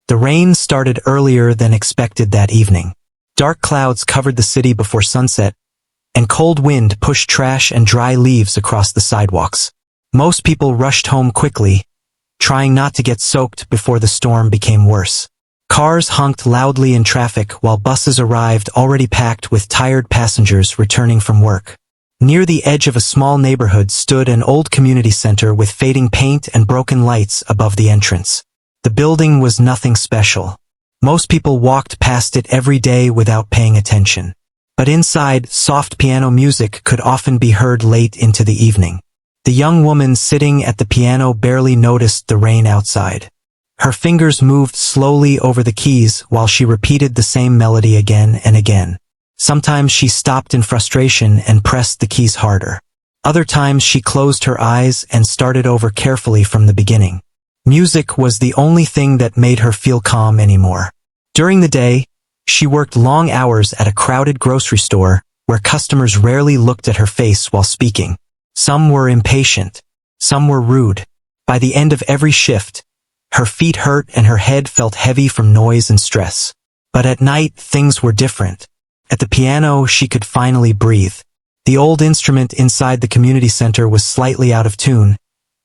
The rain started earlier than expected that evening. Dark clouds covered the city before sunset, and cold wind pushed trash and dry leaves across the sidewalks. Most people rushed home quickly, trying not to get soaked before the storm became worse. Cars honked loudly in traffic while buses arrived already packed with tired passengers returning from work. Near the edge of a small neighborhood stood an old community center with fading paint and broken lights above the entrance. The building was nothing special. Most people walked past it every day without paying attention. But inside, soft piano music could often be heard late into the evening. The young woman sitting at the piano barely noticed the rain outside. Her fingers moved slowly over the keys while she repeated the same melody again and again. Sometimes she stopped in frustration and pressed the keys harder. Other times she closed her eyes and started over carefully from the beginning. Music was the only thing that made her feel calm anymore. During the day, she worked long hours at a crowded grocery store where customers rarely looked at her face while speaking. Some were impatient. Some were rude. By the end of every shift, her feet hurt and her head felt heavy from noise and stress. But at night, things were different. At the piano, she could finally breathe. The old instrument inside the community center was slightly out of tune,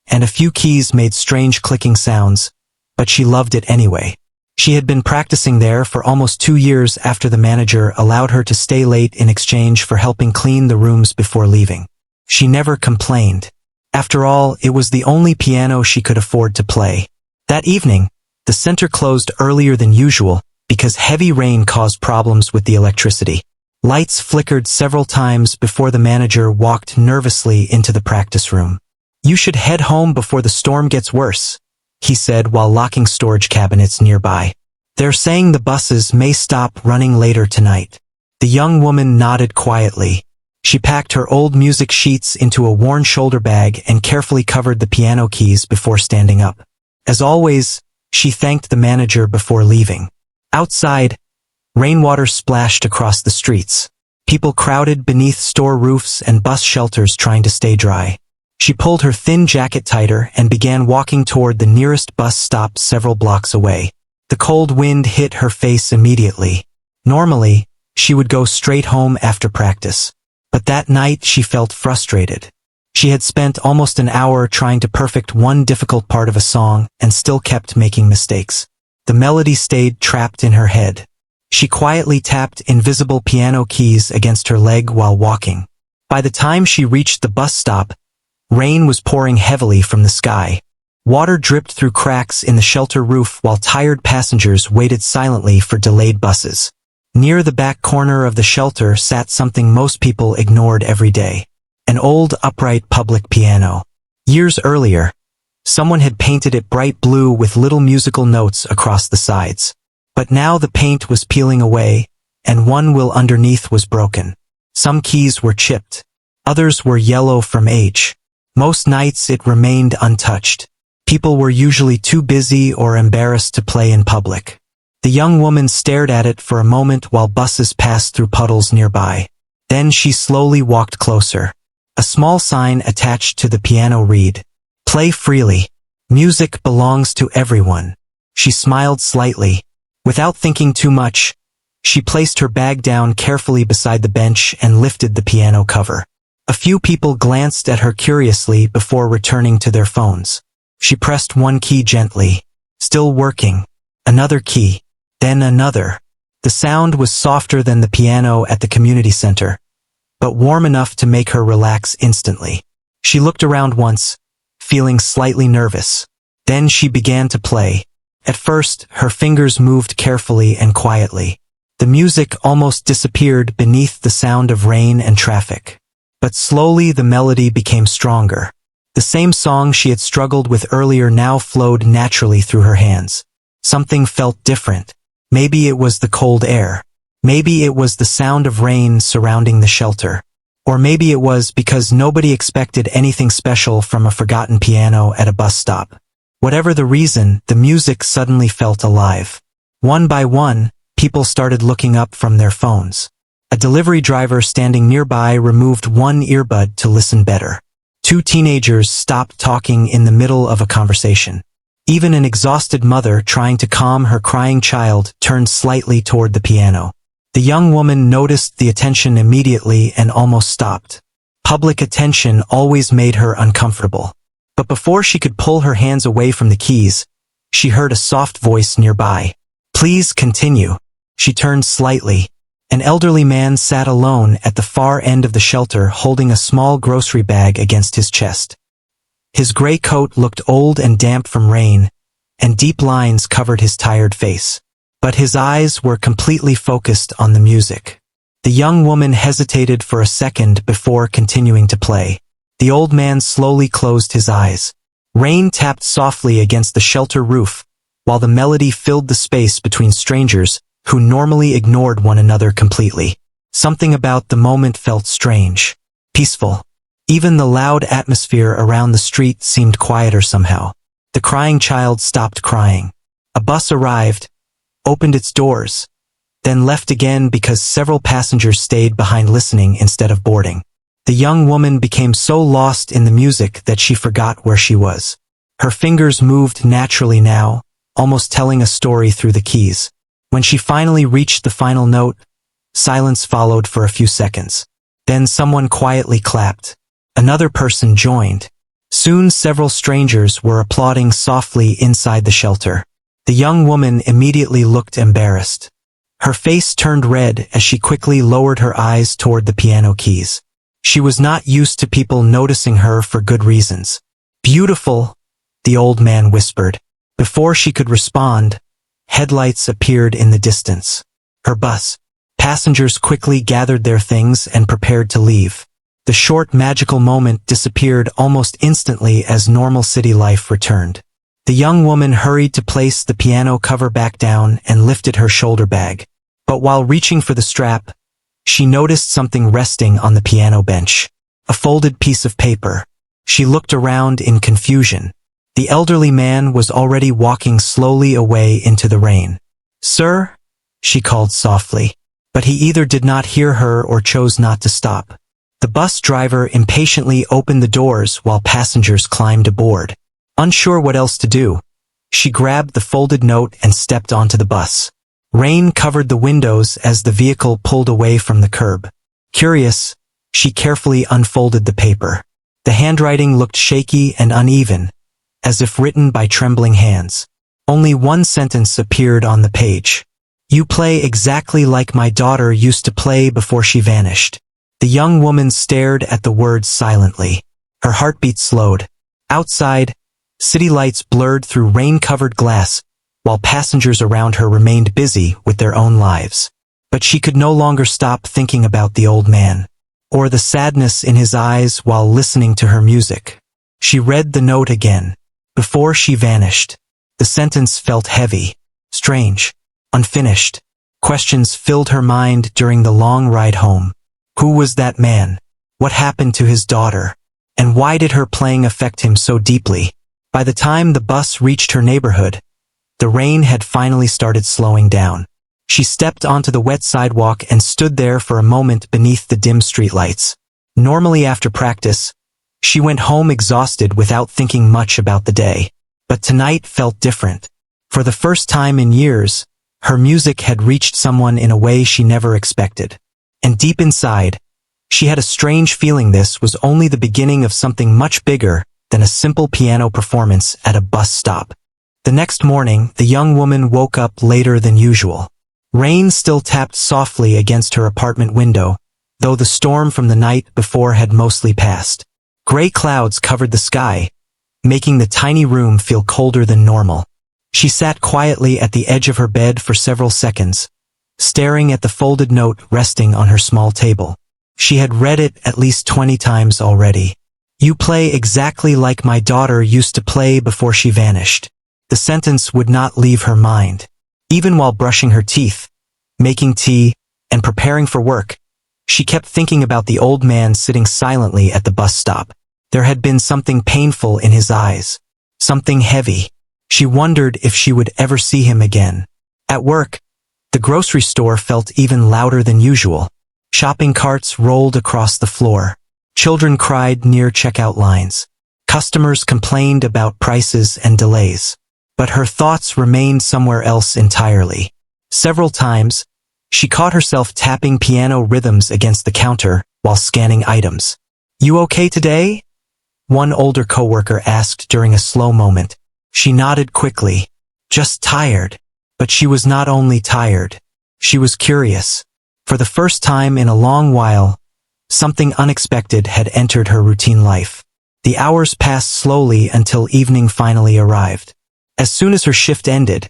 and a few keys made strange clicking sounds, but she loved it anyway. She had been practicing there for almost 2 years after the manager allowed her to stay late in exchange for helping clean the rooms before leaving. She never complained. After all, it was the only piano she could afford to play. That evening, the center closed earlier than usual because heavy rain caused problems with the electricity. Lights flickered several times before the manager walked nervously into the practice room. "You should head home before the storm gets worse," he said while locking storage cabinets nearby. "They're saying the buses may stop running later tonight." The young woman nodded quietly. She packed her old music sheets into a worn shoulder bag and carefully covered the piano keys before standing up. As always, she thanked the manager before leaving. Outside, rainwater splashed across the streets. People crowded beneath store roofs and bus shelters trying to stay dry. She pulled her thin jacket tighter and began walking toward the nearest bus stop several blocks away. The cold wind hit her face immediately. Normally, she would go straight home after practice. But that night she felt frustrated. She had spent almost an hour trying to perfect one difficult part of a song and still kept making mistakes. The melody stayed trapped in her head. She quietly tapped invisible piano keys against her leg while walking. By the time she reached the bus stop, rain was pouring heavily from the sky. Water dripped through cracks in the shelter roof while tired passengers waited silently for delayed buses. Near the back corner of the shelter sat something most people ignored every day. An old upright public piano. Years earlier, someone had painted it bright blue with little musical notes across the sides. But now the paint was peeling away, and one wheel underneath was broken. Some keys were chipped. Others were yellow from age. Most nights it remained untouched. People were usually too busy or embarrassed to play in public. The young woman stared at it for a moment while buses passed through puddles nearby. Then she slowly walked closer. A small sign attached to the piano read, "Play freely. Music belongs to everyone." She smiled slightly. Without thinking too much, she placed her bag down carefully beside the bench and lifted the piano cover. A few people glanced at her curiously before returning to their phones. She pressed one key gently. Still working. Another key. Then another. The sound was softer than the piano at the community center, but warm enough to make her relax instantly. She looked around once, feeling slightly nervous. Then she began to play. At first, her fingers moved carefully and quietly. The music almost disappeared beneath the sound of rain and traffic. But slowly the melody became stronger. The same song she had struggled with earlier now flowed naturally through her hands. Something felt different. Maybe it was the cold air. Maybe it was the sound of rain surrounding the shelter. Or maybe it was because nobody expected anything special from a forgotten piano at a bus stop. Whatever the reason, the music suddenly felt alive. One by one, people started looking up from their phones. A delivery driver standing nearby removed one earbud to listen better. Two teenagers stopped talking in the middle of a conversation. Even an exhausted mother trying to calm her crying child turned slightly toward the piano. The young woman noticed the attention immediately and almost stopped. Public attention always made her uncomfortable. But before she could pull her hands away from the keys, she heard a soft voice nearby. "Please continue." She turned slightly. An elderly man sat alone at the far end of the shelter holding a small grocery bag against his chest. His gray coat looked old and damp from rain, and deep lines covered his tired face. But his eyes were completely focused on the music. The young woman hesitated for a second before continuing to play. The old man slowly closed his eyes. Rain tapped softly against the shelter roof, while the melody filled the space between strangers who normally ignored one another completely. Something about the moment felt strange, peaceful. Even the loud atmosphere around the street seemed quieter somehow. The crying child stopped crying. A bus arrived, opened its doors, then left again because several passengers stayed behind listening instead of boarding. The young woman became so lost in the music that she forgot where she was. Her fingers moved naturally now, almost telling a story through the keys. When she finally reached the final note, silence followed for a few seconds. Then someone quietly clapped. Another person joined. Soon several strangers were applauding softly inside the shelter. The young woman immediately looked embarrassed. Her face turned red as she quickly lowered her eyes toward the piano keys. She was not used to people noticing her for good reasons. "Beautiful," the old man whispered. Before she could respond, headlights appeared in the distance. Her bus. Passengers quickly gathered their things and prepared to leave. The short magical moment disappeared almost instantly as normal city life returned. The young woman hurried to place the piano cover back down and lifted her shoulder bag. But while reaching for the strap, she noticed something resting on the piano bench. A folded piece of paper. She looked around in confusion. The elderly man was already walking slowly away into the rain. "Sir?" she called softly. But he either did not hear her or chose not to stop. The bus driver impatiently opened the doors while passengers climbed aboard. Unsure what else to do, she grabbed the folded note and stepped onto the bus. Rain covered the windows as the vehicle pulled away from the curb. Curious, she carefully unfolded the paper. The handwriting looked shaky and uneven, as if written by trembling hands. Only one sentence appeared on the page. "You play exactly like my daughter used to play before she vanished." The young woman stared at the words silently. Her heartbeat slowed. Outside, city lights blurred through rain-covered glass, while passengers around her remained busy with their own lives. But she could no longer stop thinking about the old man, or the sadness in his eyes while listening to her music. She read the note again. Before she vanished, the sentence felt heavy, strange, unfinished. Questions filled her mind during the long ride home. Who was that man? What happened to his daughter? And why did her playing affect him so deeply? By the time the bus reached her neighborhood, the rain had finally started slowing down. She stepped onto the wet sidewalk and stood there for a moment beneath the dim streetlights. Normally after practice, she went home exhausted without thinking much about the day. But tonight felt different. For the first time in years, her music had reached someone in a way she never expected. And deep inside, she had a strange feeling this was only the beginning of something much bigger than a simple piano performance at a bus stop. The next morning, the young woman woke up later than usual. Rain still tapped softly against her apartment window, though the storm from the night before had mostly passed. Gray clouds covered the sky, making the tiny room feel colder than normal. She sat quietly at the edge of her bed for several seconds, staring at the folded note resting on her small table. She had read it at least 20 times already. "You play exactly like my daughter used to play before she vanished." The sentence would not leave her mind. Even while brushing her teeth, making tea, and preparing for work, she kept thinking about the old man sitting silently at the bus stop. There had been something painful in his eyes, something heavy. She wondered if she would ever see him again. At work, the grocery store felt even louder than usual. Shopping carts rolled across the floor. Children cried near checkout lines. Customers complained about prices and delays. but her thoughts remained somewhere else entirely. Several times, she caught herself tapping piano rhythms against the counter while scanning items. "You okay today?" one older coworker asked during a slow moment. She nodded quickly. "Just tired." But she was not only tired. She was curious. For the first time in a long while, something unexpected had entered her routine life. The hours passed slowly until evening finally arrived. As soon as her shift ended,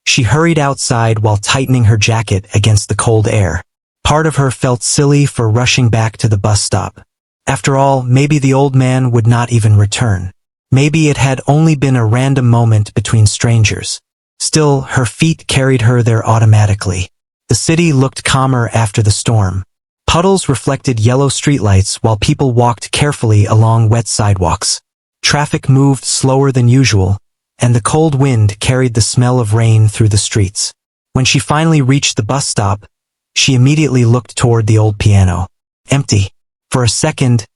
she hurried outside while tightening her jacket against the cold air. Part of her felt silly for rushing back to the bus stop. After all, maybe the old man would not even return. Maybe it had only been a random moment between strangers. Still, her feet carried her there automatically. The city looked calmer after the storm. Puddles reflected yellow streetlights while people walked carefully along wet sidewalks. Traffic moved slower than usual, and the cold wind carried the smell of rain through the streets. When she finally reached the bus stop, she immediately looked toward the old piano. Empty. For a second,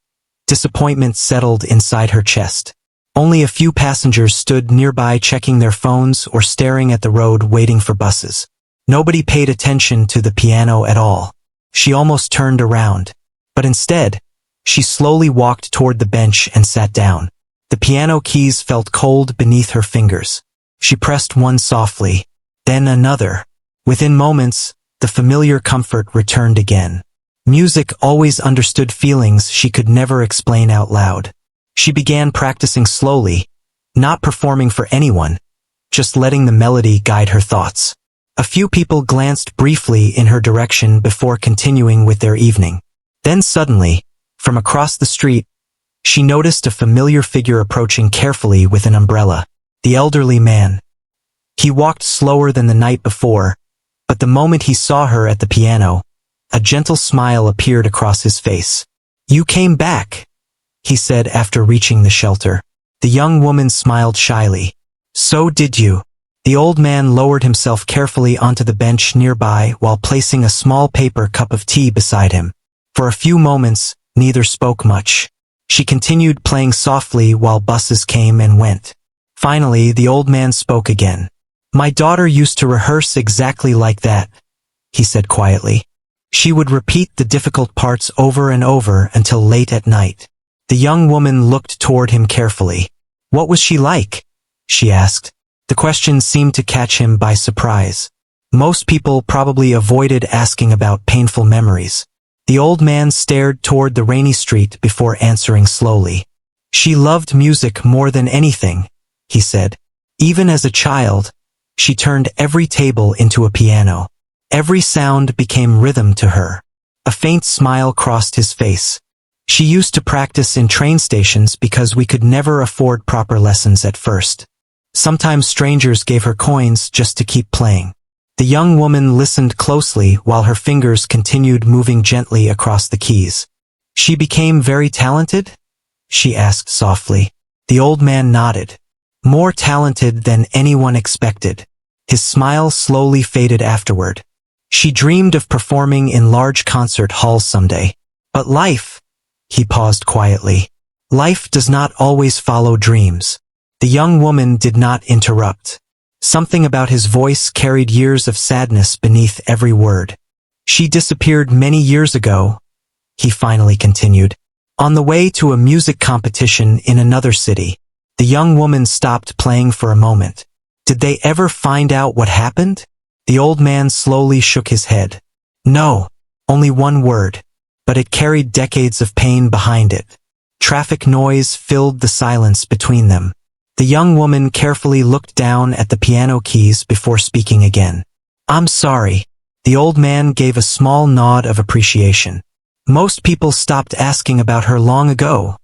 disappointment settled inside her chest. Only a few passengers stood nearby checking their phones or staring at the road waiting for buses. Nobody paid attention to the piano at all. She almost turned around. But instead, she slowly walked toward the bench and sat down. The piano keys felt cold beneath her fingers. She pressed one softly, then another. Within moments, the familiar comfort returned again. Music always understood feelings she could never explain out loud. She began practicing slowly, not performing for anyone, just letting the melody guide her thoughts. A few people glanced briefly in her direction before continuing with their evening. Then suddenly, from across the street, she noticed a familiar figure approaching carefully with an umbrella. The elderly man. He walked slower than the night before, but the moment he saw her at the piano, a gentle smile appeared across his face. "You came back," he said after reaching the shelter. The young woman smiled shyly. "So did you." The old man lowered himself carefully onto the bench nearby while placing a small paper cup of tea beside him. For a few moments, neither spoke much. She continued playing softly while buses came and went. Finally, the old man spoke again. "My daughter used to rehearse exactly like that," he said quietly. "She would repeat the difficult parts over and over until late at night." The young woman looked toward him carefully. "What was she like?" she asked. The question seemed to catch him by surprise. Most people probably avoided asking about painful memories. The old man stared toward the rainy street before answering slowly. "She loved music more than anything," he said. "Even as a child, she turned every table into a piano. Every sound became rhythm to her." A faint smile crossed his face. "She used to practice in train stations because we could never afford proper lessons at first. Sometimes strangers gave her coins just to keep playing." The young woman listened closely while her fingers continued moving gently across the keys. "She became very talented?" she asked softly. The old man nodded. "More talented than anyone expected." His smile slowly faded afterward. "She dreamed of performing in large concert halls someday. But life," he paused quietly, "life does not always follow dreams." The young woman did not interrupt. Something about his voice carried years of sadness beneath every word. "She disappeared many years ago," he finally continued, "on the way to a music competition in another city." The young woman stopped playing for a moment. "Did they ever find out what happened?" The old man slowly shook his head. "No, only one word. But it carried decades of pain behind it." Traffic noise filled the silence between them. The young woman carefully looked down at the piano keys before speaking again. "I'm sorry." The old man gave a small nod of appreciation. "Most people stopped asking about her long ago,"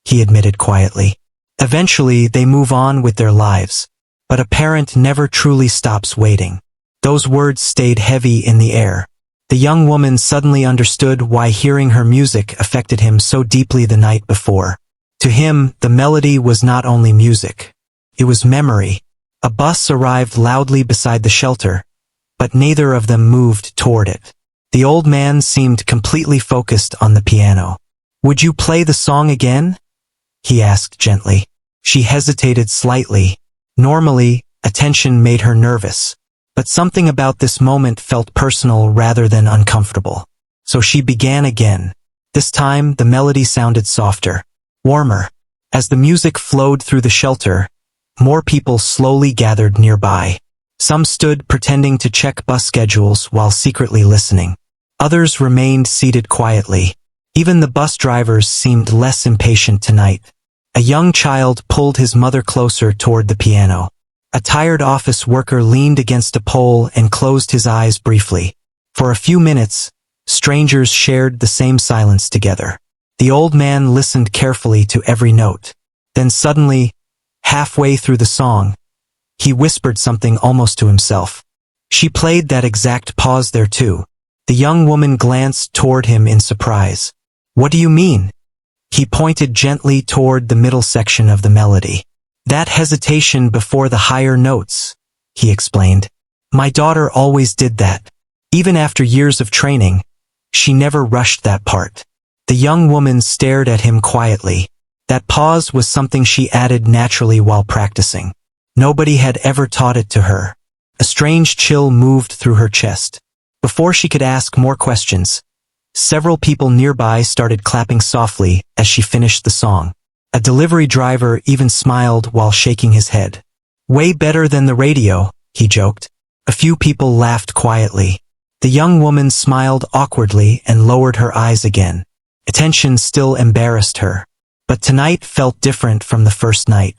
he admitted quietly. "Eventually, they move on with their lives. But a parent never truly stops waiting." Those words stayed heavy in the air. The young woman suddenly understood why hearing her music affected him so deeply the night before. To him, the melody was not only music. It was memory. A bus arrived loudly beside the shelter, but neither of them moved toward it. The old man seemed completely focused on the piano. "Would you play the song again?" he asked gently. She hesitated slightly. Normally, Attention made her nervous. But something about this moment felt personal rather than uncomfortable. So she began again. This time, the melody sounded softer, warmer. As the music flowed through the shelter, more people slowly gathered nearby. Some stood pretending to check bus schedules while secretly listening. Others remained seated quietly. Even the bus drivers seemed less impatient tonight. A young child pulled his mother closer toward the piano. A tired office worker leaned against a pole and closed his eyes briefly. For a few minutes, strangers shared the same silence together. The old man listened carefully to every note. Then suddenly, halfway through the song, he whispered something almost to himself. She played that exact pause there too. The young woman glanced toward him in surprise. "What do you mean?" He pointed gently toward the middle section of the melody. "That hesitation before the higher notes," he explained. "My daughter always did that. Even after years of training, she never rushed that part." The young woman stared at him quietly. That pause was something she added naturally while practicing. Nobody had ever taught it to her. A strange chill moved through her chest. Before she could ask more questions, several people nearby started clapping softly as she finished the song. A delivery driver even smiled while shaking his head. "Way better than the radio," he joked. A few people laughed quietly. The young woman smiled awkwardly and lowered her eyes again. Attention still embarrassed her. But tonight felt different from the first night.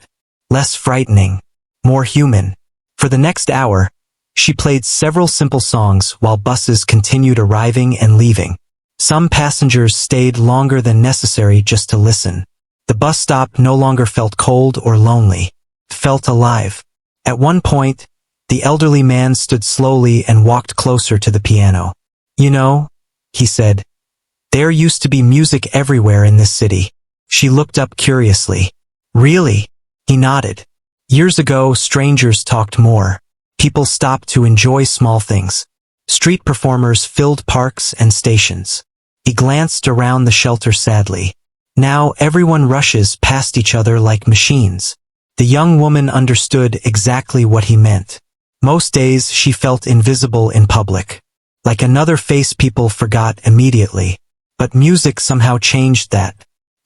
Less frightening, more human. For the next hour, she played several simple songs while buses continued arriving and leaving. Some passengers stayed longer than necessary just to listen. The bus stop no longer felt cold or lonely. It felt alive. At one point, the elderly man stood slowly and walked closer to the piano. "You know," he said, "there used to be music everywhere in this city." She looked up curiously. "Really?" He nodded. "Years ago, strangers talked more. People stopped to enjoy small things. Street performers filled parks and stations." He glanced around the shelter sadly. "Now everyone rushes past each other like machines." The young woman understood exactly what he meant. Most days she felt invisible in public. Like another face people forgot immediately. But music somehow changed that.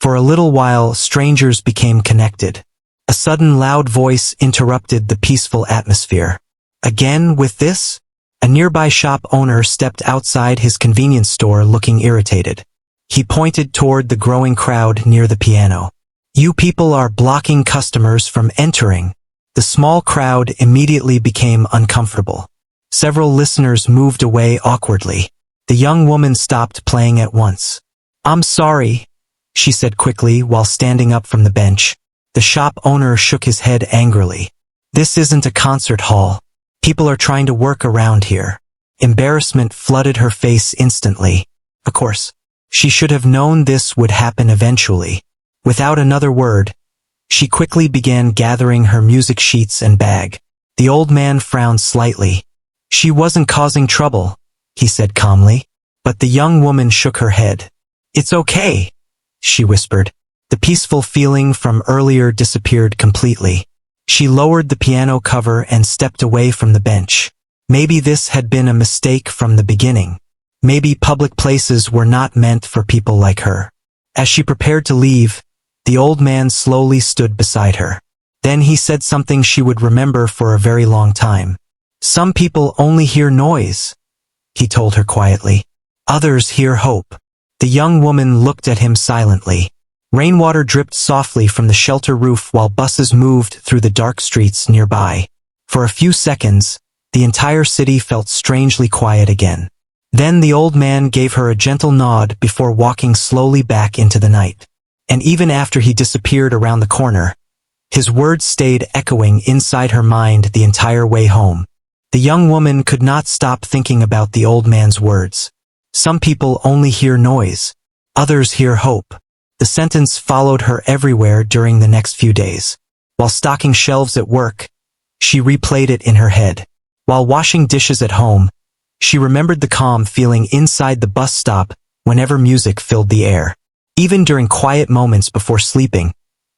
For a little while, strangers became connected. A sudden loud voice interrupted the peaceful atmosphere. "Again with this?" A nearby shop owner stepped outside his convenience store looking irritated. He pointed toward the growing crowd near the piano. "You people are blocking customers from entering." The small crowd immediately became uncomfortable. Several listeners moved away awkwardly. The young woman stopped playing at once. "I'm sorry," she said quickly while standing up from the bench. The shop owner shook his head angrily. "This isn't a concert hall. People are trying to work around here." Embarrassment flooded her face instantly. Of course, she should have known this would happen eventually. Without another word, she quickly began gathering her music sheets and bag. The old man frowned slightly. "She wasn't causing trouble," he said calmly. But the young woman shook her head. "It's okay," she whispered. The peaceful feeling from earlier disappeared completely. She lowered the piano cover and stepped away from the bench. Maybe this had been a mistake from the beginning. Maybe public places were not meant for people like her. As she prepared to leave, the old man slowly stood beside her. Then he said something she would remember for a very long time. "Some people only hear noise," he told her quietly. "Others hear hope." The young woman looked at him silently. Rainwater dripped softly from the shelter roof while buses moved through the dark streets nearby. For a few seconds, the entire city felt strangely quiet again. Then the old man gave her a gentle nod before walking slowly back into the night. And even after he disappeared around the corner, his words stayed echoing inside her mind the entire way home. The young woman could not stop thinking about the old man's words. Some people only hear noise. Others hear hope. The sentence followed her everywhere during the next few days. While stocking shelves at work, she replayed it in her head. While washing dishes at home, she remembered the calm feeling inside the bus stop whenever music filled the air. Even during quiet moments before sleeping,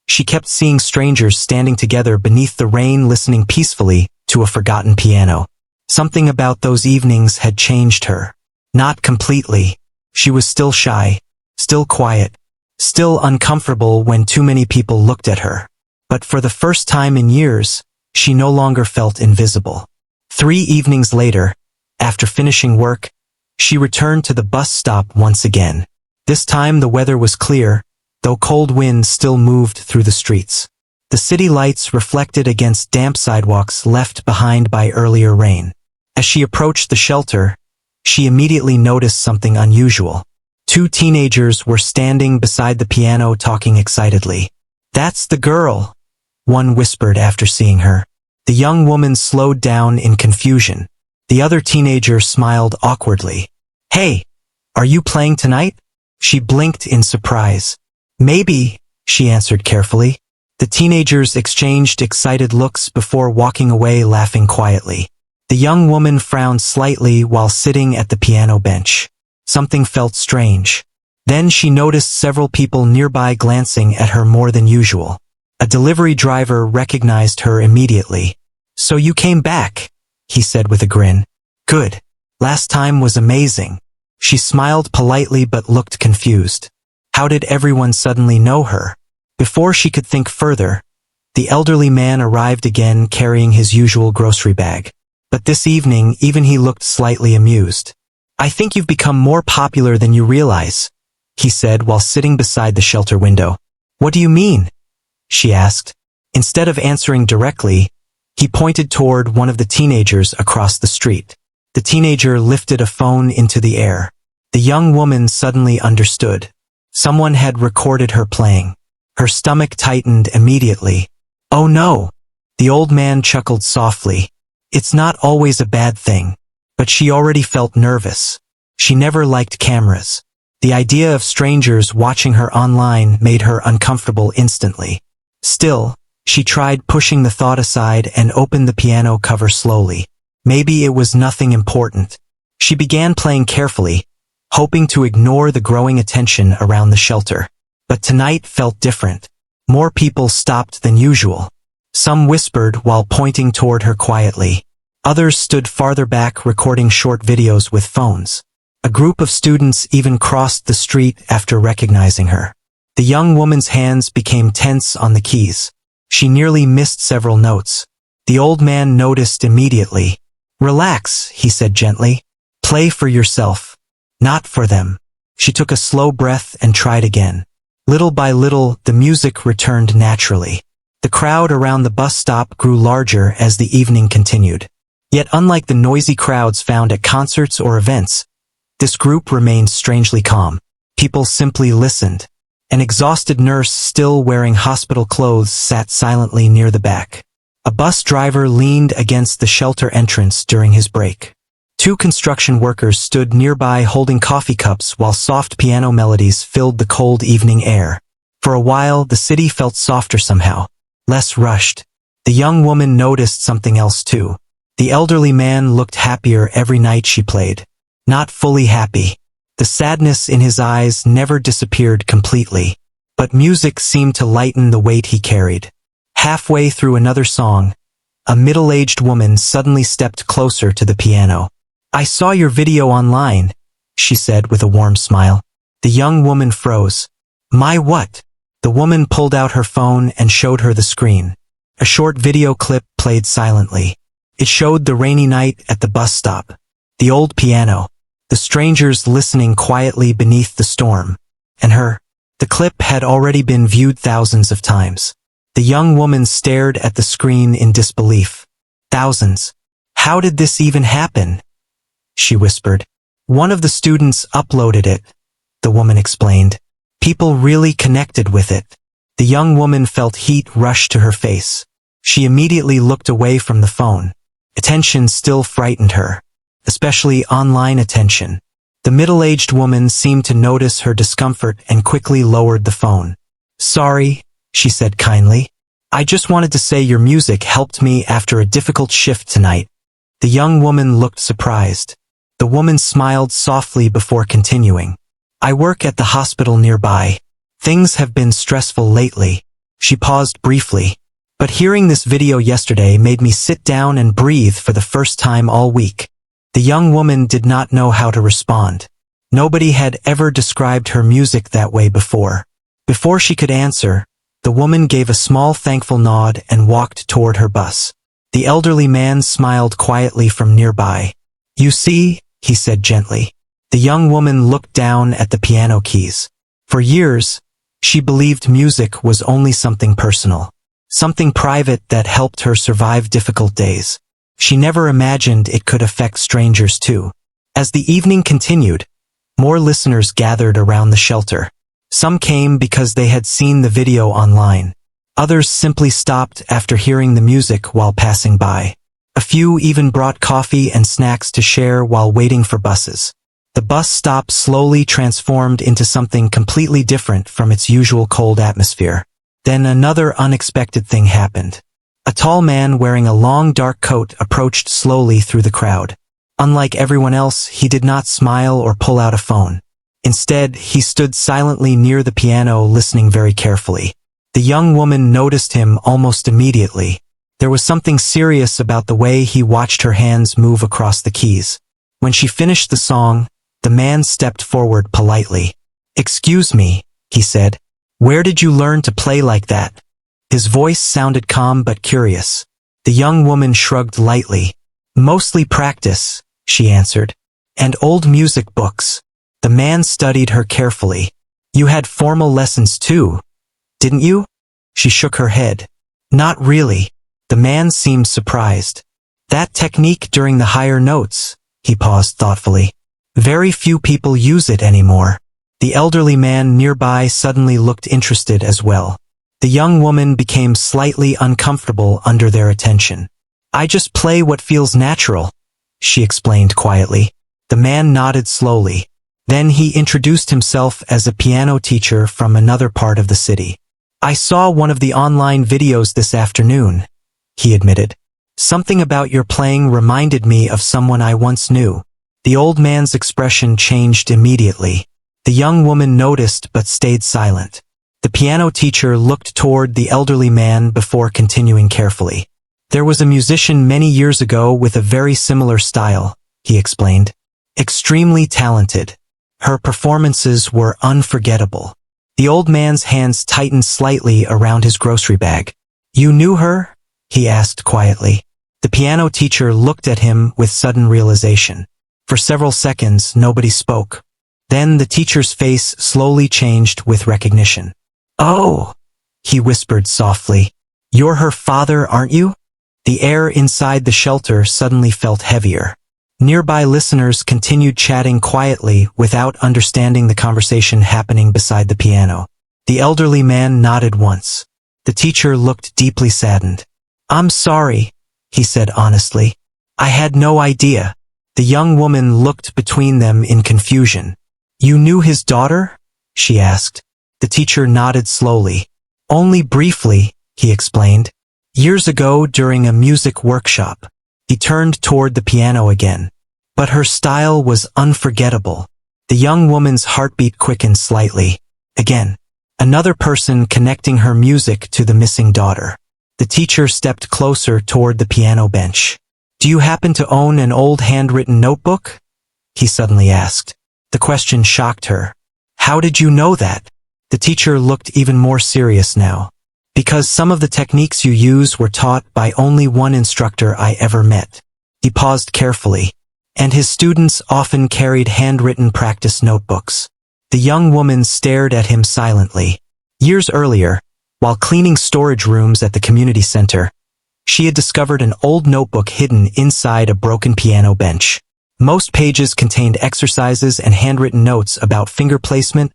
she kept seeing strangers standing together beneath the rain listening peacefully to a forgotten piano. Something about those evenings had changed her. Not completely. She was still shy, still quiet, still uncomfortable when too many people looked at her. But for the first time in years, she no longer felt invisible. 3 evenings later, after finishing work, she returned to the bus stop once again. This time the weather was clear, though cold winds still moved through the streets. The city lights reflected against damp sidewalks left behind by earlier rain. As she approached the shelter, she immediately noticed something unusual. 2 teenagers were standing beside the piano talking excitedly. "That's the girl," one whispered after seeing her. The young woman slowed down in confusion. The other teenager smiled awkwardly. "Hey, are you playing tonight?" She blinked in surprise. "Maybe," she answered carefully. The teenagers exchanged excited looks before walking away laughing quietly. The young woman frowned slightly while sitting at the piano bench. Something felt strange. Then she noticed several people nearby glancing at her more than usual. A delivery driver recognized her immediately. "So you came back," he said with a grin. "Good. Last time was amazing." She smiled politely but looked confused. How did everyone suddenly know her? Before she could think further, the elderly man arrived again carrying his usual grocery bag. But this evening, even he looked slightly amused. "I think you've become more popular than you realize," he said while sitting beside the shelter window. "What do you mean?" she asked. Instead of answering directly, he pointed toward one of the teenagers across the street. The teenager lifted a phone into the air. The young woman suddenly understood. Someone had recorded her playing. Her stomach tightened immediately. "Oh no!" The old man chuckled softly. "It's not always a bad thing." But she already felt nervous. She never liked cameras. The idea of strangers watching her online made her uncomfortable instantly. Still, she tried pushing the thought aside and opened the piano cover slowly. Maybe it was nothing important. She began playing carefully, hoping to ignore the growing attention around the shelter. But tonight felt different. More people stopped than usual. Some whispered while pointing toward her quietly. Others stood farther back recording short videos with phones. A group of students even crossed the street after recognizing her. The young woman's hands became tense on the keys. She nearly missed several notes. The old man noticed immediately. "Relax," he said gently. "Play for yourself, not for them." She took a slow breath and tried again. Little by little, the music returned naturally. The crowd around the bus stop grew larger as the evening continued. Yet unlike the noisy crowds found at concerts or events, this group remained strangely calm. People simply listened. An exhausted nurse still wearing hospital clothes sat silently near the back. A bus driver leaned against the shelter entrance during his break. 2 construction workers stood nearby holding coffee cups while soft piano melodies filled the cold evening air. For a while, the city felt softer somehow, less rushed. The young woman noticed something else too. The elderly man looked happier every night she played. Not fully happy. The sadness in his eyes never disappeared completely, but music seemed to lighten the weight he carried. Halfway through another song, a middle-aged woman suddenly stepped closer to the piano. "I saw your video online," she said with a warm smile. The young woman froze. "My what?" The woman pulled out her phone and showed her the screen. A short video clip played silently. It showed the rainy night at the bus stop. The old piano. The strangers listening quietly beneath the storm. And her. The clip had already been viewed thousands of times. The young woman stared at the screen in disbelief. Thousands. "How did this even happen?" she whispered. "One of the students uploaded it," the woman explained. "People really connected with it." The young woman felt heat rush to her face. She immediately looked away from the phone. Attention still frightened her, especially online attention. The middle-aged woman seemed to notice her discomfort and quickly lowered the phone. "Sorry," she said kindly. "I just wanted to say your music helped me after a difficult shift tonight." The young woman looked surprised. The woman smiled softly before continuing. "I work at the hospital nearby. Things have been stressful lately." She paused briefly. But hearing this video yesterday made me sit down and breathe for the first time all week. The young woman did not know how to respond. Nobody had ever described her music that way before. Before she could answer, the woman gave a small thankful nod and walked toward her bus. The elderly man smiled quietly from nearby. "You see," he said gently. The young woman looked down at the piano keys. For years, she believed music was only something personal, something private that helped her survive difficult days. She never imagined it could affect strangers too. As the evening continued, more listeners gathered around the shelter. Some came because they had seen the video online. Others simply stopped after hearing the music while passing by. A few even brought coffee and snacks to share while waiting for buses. The bus stop slowly transformed into something completely different from its usual cold atmosphere. Then another unexpected thing happened. A tall man wearing a long dark coat approached slowly through the crowd. Unlike everyone else, he did not smile or pull out a phone. Instead, he stood silently near the piano, listening very carefully. The young woman noticed him almost immediately. There was something serious about the way he watched her hands move across the keys. When she finished the song, the man stepped forward politely. "Excuse me," he said. "Where did you learn to play like that?" His voice sounded calm but curious. The young woman shrugged lightly. "Mostly practice," she answered. "And old music books." The man studied her carefully. "You had formal lessons too, didn't you?" She shook her head. "Not really." The man seemed surprised. "That technique during the higher notes," he paused thoughtfully. "Very few people use it anymore." The elderly man nearby suddenly looked interested as well. The young woman became slightly uncomfortable under their attention. "I just play what feels natural," she explained quietly. The man nodded slowly. Then he introduced himself as a piano teacher from another part of the city. "I saw one of the online videos this afternoon," he admitted. "Something about your playing reminded me of someone I once knew." The old man's expression changed immediately. The young woman noticed but stayed silent. The piano teacher looked toward the elderly man before continuing carefully. "There was a musician many years ago with a very similar style," he explained. "Extremely talented. Her performances were unforgettable." The old man's hands tightened slightly around his grocery bag. "You knew her?" he asked quietly. The piano teacher looked at him with sudden realization. For several seconds, nobody spoke. Then the teacher's face slowly changed with recognition. "Oh," he whispered softly. "You're her father, aren't you?" The air inside the shelter suddenly felt heavier. Nearby listeners continued chatting quietly without understanding the conversation happening beside the piano. The elderly man nodded once. The teacher looked deeply saddened. "I'm sorry," he said honestly. "I had no idea." The young woman looked between them in confusion. "You knew his daughter?" she asked. The teacher nodded slowly. "Only briefly," he explained. "Years ago during a music workshop." He turned toward the piano again. "But her style was unforgettable." The young woman's heartbeat quickened slightly. Again, another person connecting her music to the missing daughter. The teacher stepped closer toward the piano bench. "Do you happen to own an old handwritten notebook?" he suddenly asked. The question shocked her. "How did you know that?" The teacher looked even more serious now. "Because some of the techniques you use were taught by only one instructor I ever met." He paused carefully. "And his students often carried handwritten practice notebooks." The young woman stared at him silently. Years earlier, while cleaning storage rooms at the community center, she had discovered an old notebook hidden inside a broken piano bench. Most pages contained exercises and handwritten notes about finger placement,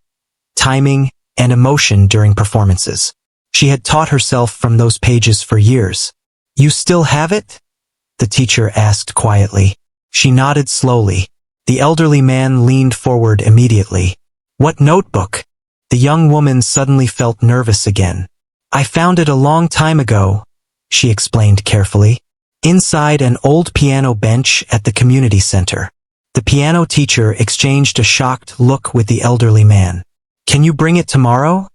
timing, and emotion during performances. She had taught herself from those pages for years. "You still have it?" the teacher asked quietly. She nodded slowly. The elderly man leaned forward immediately. "What notebook?" The young woman suddenly felt nervous again. "I found it a long time ago," she explained carefully. "Inside an old piano bench at the community center." The piano teacher exchanged a shocked look with the elderly man. "Can you bring it tomorrow?"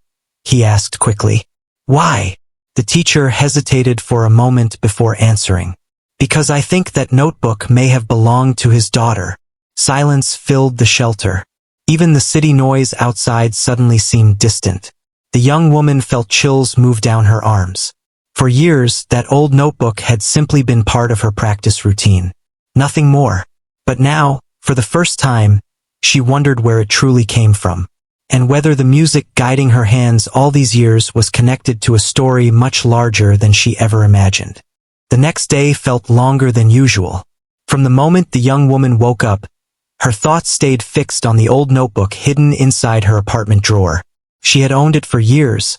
he asked quickly. "Why?" The teacher hesitated for a moment before answering. Because I think that notebook may have belonged to his daughter. Silence filled the shelter. Even the city noise outside suddenly seemed distant. The young woman felt chills move down her arms. For years, that old notebook had simply been part of her practice routine. Nothing more. But now, for the first time, she wondered where it truly came from, and whether the music guiding her hands all these years was connected to a story much larger than she ever imagined. The next day felt longer than usual. From the moment the young woman woke up, her thoughts stayed fixed on the old notebook hidden inside her apartment drawer. She had owned it for years,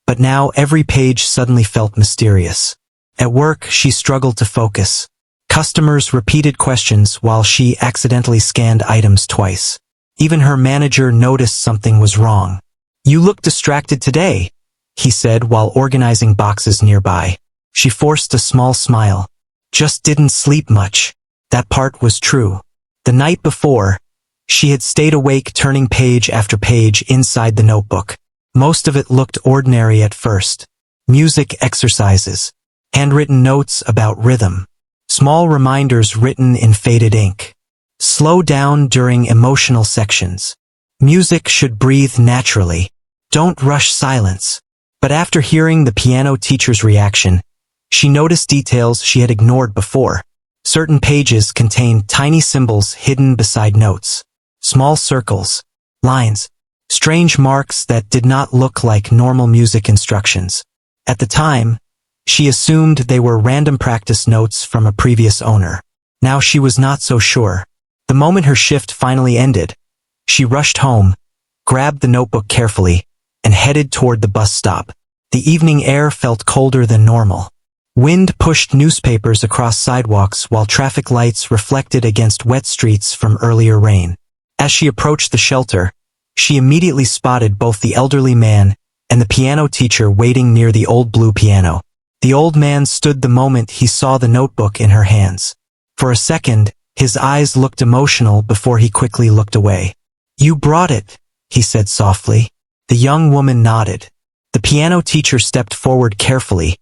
but now every page suddenly felt mysterious. At work, she struggled to focus. Customers repeated questions while she accidentally scanned items twice. Even her manager noticed something was wrong. "You look distracted today," he said while organizing boxes nearby. She forced a small smile. "Just didn't sleep much." That part was true. The night before, she had stayed awake turning page after page inside the notebook. Most of it looked ordinary at first. Music exercises, handwritten notes about rhythm, small reminders written in faded ink. Slow down during emotional sections. Music should breathe naturally. Don't rush silence. But after hearing the piano teacher's reaction, she noticed details she had ignored before. Certain pages contained tiny symbols hidden beside notes. Small circles, lines, strange marks that did not look like normal music instructions. At the time, she assumed they were random practice notes from a previous owner. Now she was not so sure. The moment her shift finally ended, she rushed home, grabbed the notebook carefully, and headed toward the bus stop. The evening air felt colder than normal. Wind pushed newspapers across sidewalks while traffic lights reflected against wet streets from earlier rain. As she approached the shelter, she immediately spotted both the elderly man and the piano teacher waiting near the old blue piano. The old man stood the moment he saw the notebook in her hands. For a second, his eyes looked emotional before he quickly looked away. "You brought it," he said softly. The young woman nodded. The piano teacher stepped forward carefully,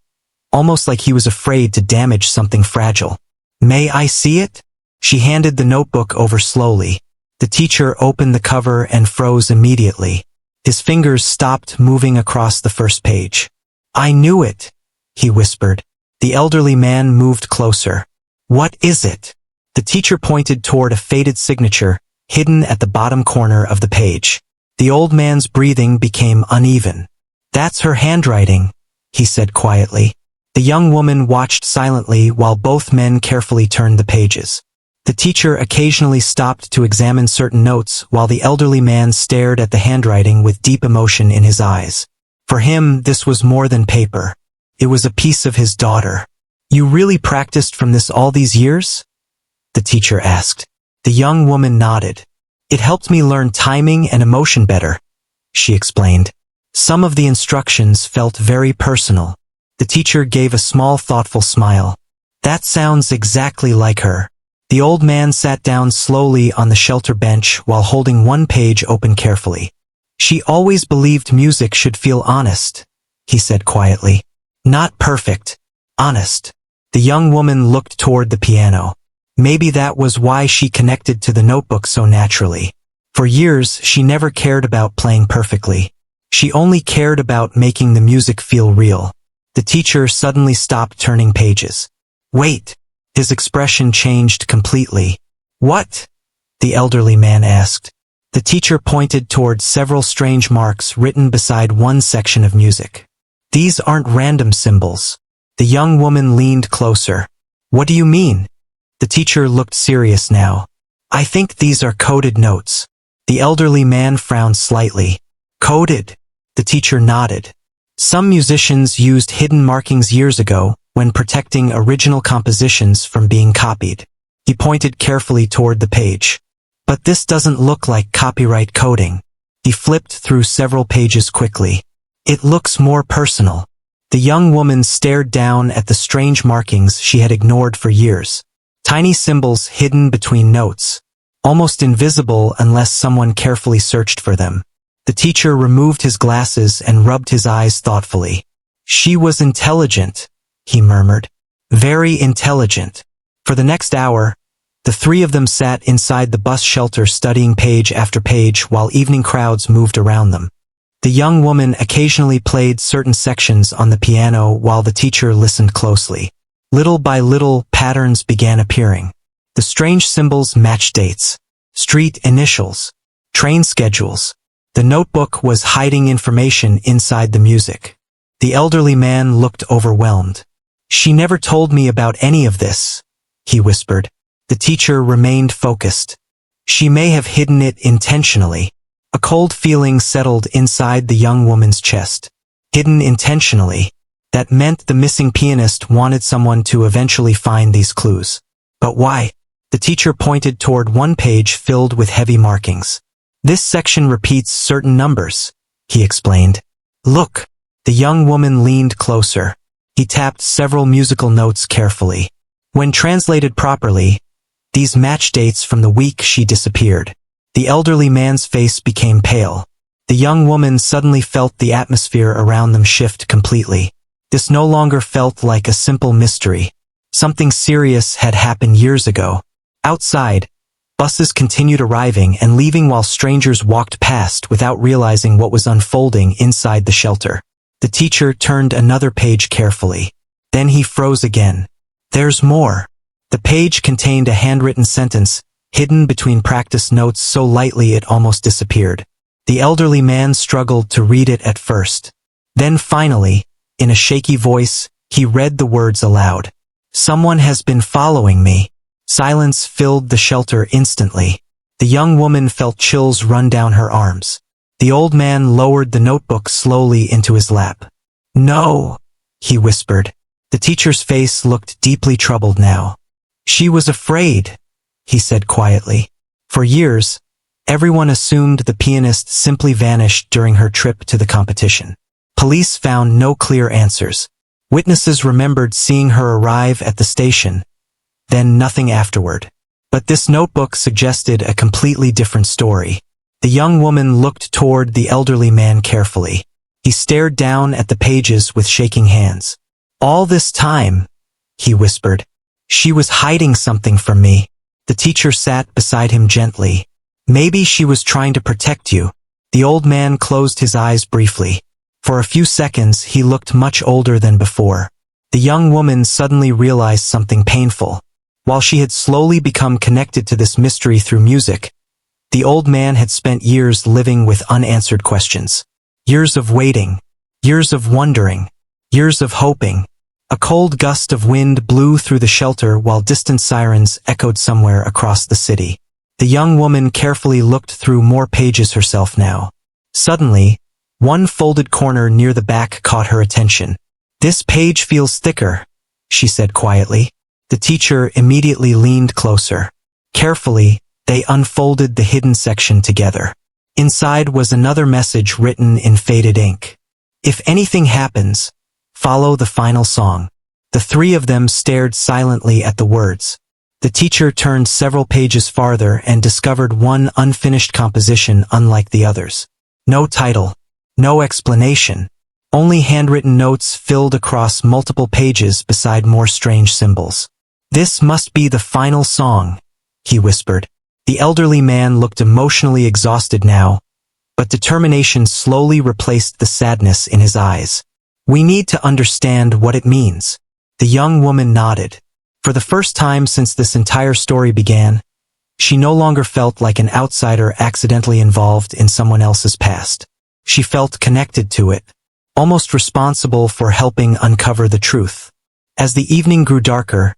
almost like he was afraid to damage something fragile. "May I see it?" She handed the notebook over slowly. The teacher opened the cover and froze immediately. His fingers stopped moving across the first page. "I knew it," he whispered. The elderly man moved closer. "What is it?" The teacher pointed toward a faded signature, hidden at the bottom corner of the page. The old man's breathing became uneven. "That's her handwriting," he said quietly. The young woman watched silently while both men carefully turned the pages. The teacher occasionally stopped to examine certain notes while the elderly man stared at the handwriting with deep emotion in his eyes. For him, this was more than paper. It was a piece of his daughter. "You really practiced from this all these years?" the teacher asked. The young woman nodded. "It helped me learn timing and emotion better," she explained. Some of the instructions felt very personal. The teacher gave a small thoughtful smile. "That sounds exactly like her." The old man sat down slowly on the shelter bench while holding one page open carefully. "She always believed music should feel honest," he said quietly. "Not perfect, honest." The young woman looked toward the piano. Maybe that was why she connected to the notebook so naturally. For years, she never cared about playing perfectly. She only cared about making the music feel real. The teacher suddenly stopped turning pages. "Wait." His expression changed completely. "What?" the elderly man asked. The teacher pointed toward several strange marks written beside one section of music. "These aren't random symbols." The young woman leaned closer. "What do you mean?" The teacher looked serious now. "I think these are coded notes." The elderly man frowned slightly. "Coded?" The teacher nodded. "Some musicians used hidden markings years ago when protecting original compositions from being copied." He pointed carefully toward the page. "But this doesn't look like copyright coding." He flipped through several pages quickly. "It looks more personal." The young woman stared down at the strange markings she had ignored for years. Tiny symbols hidden between notes, almost invisible unless someone carefully searched for them. The teacher removed his glasses and rubbed his eyes thoughtfully. She was intelligent, he murmured. Very intelligent. For the next hour, the three of them sat inside the bus shelter studying page after page while evening crowds moved around them. The young woman occasionally played certain sections on the piano while the teacher listened closely. Little by little, patterns began appearing. The strange symbols matched dates, street initials, train schedules. The notebook was hiding information inside the music. The elderly man looked overwhelmed. She never told me about any of this, he whispered. The teacher remained focused. She may have hidden it intentionally. A cold feeling settled inside the young woman's chest. Hidden intentionally. That meant the missing pianist wanted someone to eventually find these clues. But why? The teacher pointed toward one page filled with heavy markings. This section repeats certain numbers, he explained. Look. The young woman leaned closer. He tapped several musical notes carefully. When translated properly, these match dates from the week she disappeared. The elderly man's face became pale. The young woman suddenly felt the atmosphere around them shift completely. This no longer felt like a simple mystery. Something serious had happened years ago. Outside, buses continued arriving and leaving while strangers walked past without realizing what was unfolding inside the shelter. The teacher turned another page carefully. Then he froze again. There's more. The page contained a handwritten sentence, hidden between practice notes so lightly it almost disappeared. The elderly man struggled to read it at first. Then finally, in a shaky voice, he read the words aloud. Someone has been following me. Silence filled the shelter instantly. The young woman felt chills run down her arms. The old man lowered the notebook slowly into his lap. No, he whispered. The teacher's face looked deeply troubled now. She was afraid, he said quietly. For years, everyone assumed the pianist simply vanished during her trip to the competition. Police found no clear answers. Witnesses remembered seeing her arrive at the station, then nothing afterward. But this notebook suggested a completely different story. The young woman looked toward the elderly man carefully. He stared down at the pages with shaking hands. All this time, he whispered, she was hiding something from me. The teacher sat beside him gently. Maybe she was trying to protect you. The old man closed his eyes briefly. For a few seconds, he looked much older than before. The young woman suddenly realized something painful. While she had slowly become connected to this mystery through music, the old man had spent years living with unanswered questions. Years of waiting. Years of wondering. Years of hoping. A cold gust of wind blew through the shelter while distant sirens echoed somewhere across the city. The young woman carefully looked through more pages herself now. Suddenly, one folded corner near the back caught her attention. This page feels thicker, she said quietly. The teacher immediately leaned closer. Carefully, they unfolded the hidden section together. Inside was another message written in faded ink. If anything happens, follow the final song. The three of them stared silently at the words. The teacher turned several pages farther and discovered one unfinished composition unlike the others. No title. No explanation. Only handwritten notes filled across multiple pages beside more strange symbols. This must be the final song, he whispered. The elderly man looked emotionally exhausted now, but determination slowly replaced the sadness in his eyes. We need to understand what it means. The young woman nodded. For the first time since this entire story began, she no longer felt like an outsider accidentally involved in someone else's past. She felt connected to it, almost responsible for helping uncover the truth. As the evening grew darker,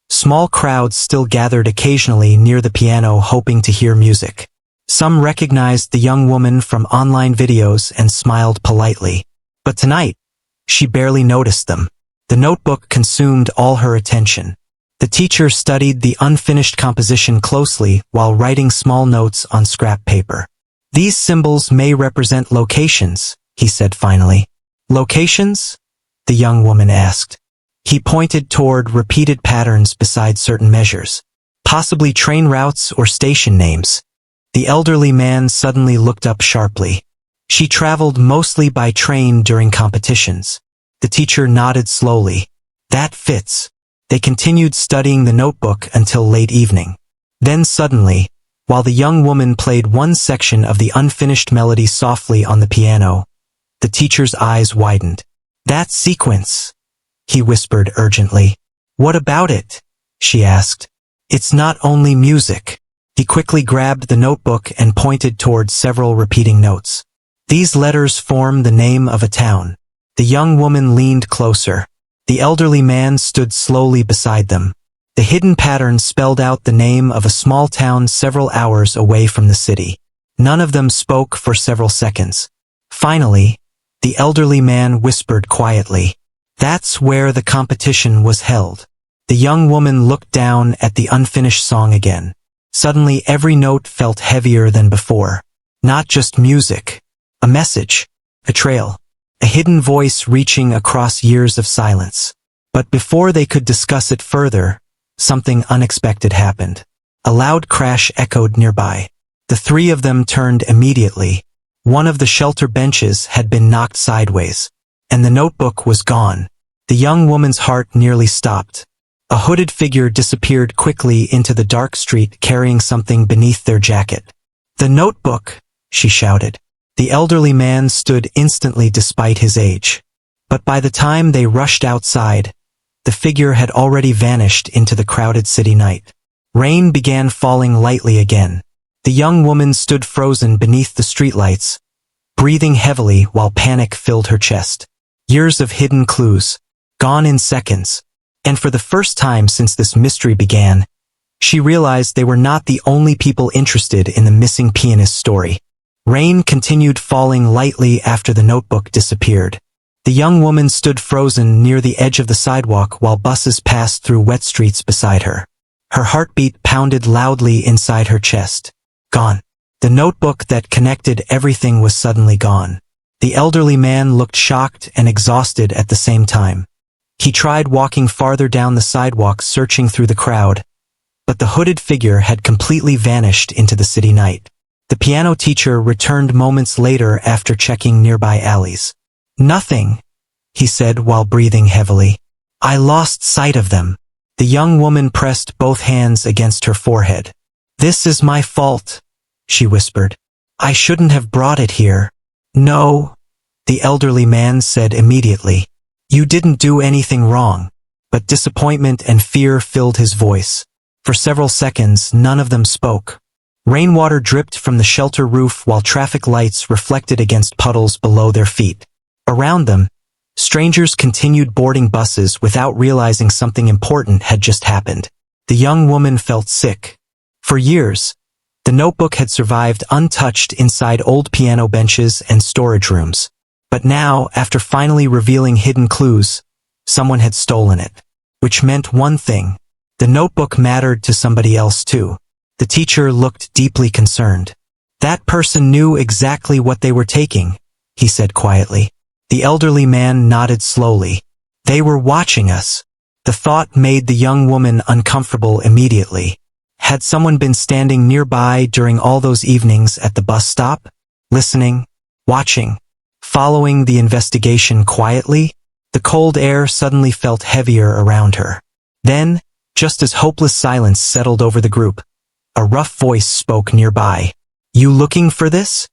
small crowds still gathered occasionally near the piano hoping to hear music. Some recognized the young woman from online videos and smiled politely. But tonight, she barely noticed them. The notebook consumed all her attention. The teacher studied the unfinished composition closely while writing small notes on scrap paper. These symbols may represent locations, he said finally. Locations? The young woman asked. He pointed toward repeated patterns beside certain measures. Possibly train routes or station names. The elderly man suddenly looked up sharply. She traveled mostly by train during competitions. The teacher nodded slowly. That fits. They continued studying the notebook until late evening. Then suddenly, while the young woman played one section of the unfinished melody softly on the piano, the teacher's eyes widened. That sequence, he whispered urgently. What about it? She asked. It's not only music. He quickly grabbed the notebook and pointed towards several repeating notes. These letters form the name of a town. The young woman leaned closer. The elderly man stood slowly beside them. The hidden pattern spelled out the name of a small town several hours away from the city. None of them spoke for several seconds. Finally, the elderly man whispered quietly, "That's where the competition was held." The young woman looked down at the unfinished song again. Suddenly every note felt heavier than before. Not just music. A message. A trail. A hidden voice reaching across years of silence. But before they could discuss it further, something unexpected happened. A loud crash echoed nearby. The three of them turned immediately. One of the shelter benches had been knocked sideways, and the notebook was gone. The young woman's heart nearly stopped. A hooded figure disappeared quickly into the dark street carrying something beneath their jacket. "The notebook!" she shouted. The elderly man stood instantly despite his age. But by the time they rushed outside, the figure had already vanished into the crowded city night. Rain began falling lightly again. The young woman stood frozen beneath the streetlights, breathing heavily while panic filled her chest. Years of hidden clues, gone in seconds. And for the first time since this mystery began, she realized they were not the only people interested in the missing pianist story. Rain continued falling lightly after the notebook disappeared. The young woman stood frozen near the edge of the sidewalk while buses passed through wet streets beside her. Her heartbeat pounded loudly inside her chest. Gone. The notebook that connected everything was suddenly gone. The elderly man looked shocked and exhausted at the same time. He tried walking farther down the sidewalk searching through the crowd, but the hooded figure had completely vanished into the city night. The piano teacher returned moments later after checking nearby alleys. "Nothing," he said while breathing heavily. "I lost sight of them." The young woman pressed both hands against her forehead. "This is my fault," she whispered. "I shouldn't have brought it here." "No," the elderly man said immediately. "You didn't do anything wrong." But disappointment and fear filled his voice. For several seconds, none of them spoke. Rainwater dripped from the shelter roof while traffic lights reflected against puddles below their feet. Around them, strangers continued boarding buses without realizing something important had just happened. The young woman felt sick. For years, the notebook had survived untouched inside old piano benches and storage rooms. But now, after finally revealing hidden clues, someone had stolen it. Which meant one thing. The notebook mattered to somebody else too. The teacher looked deeply concerned. "That person knew exactly what they were taking," he said quietly. The elderly man nodded slowly. "They were watching us." The thought made the young woman uncomfortable immediately. Had someone been standing nearby during all those evenings at the bus stop? Listening? Watching? Following the investigation quietly? The cold air suddenly felt heavier around her. Then, just as hopeless silence settled over the group, a rough voice spoke nearby. "You looking for this?"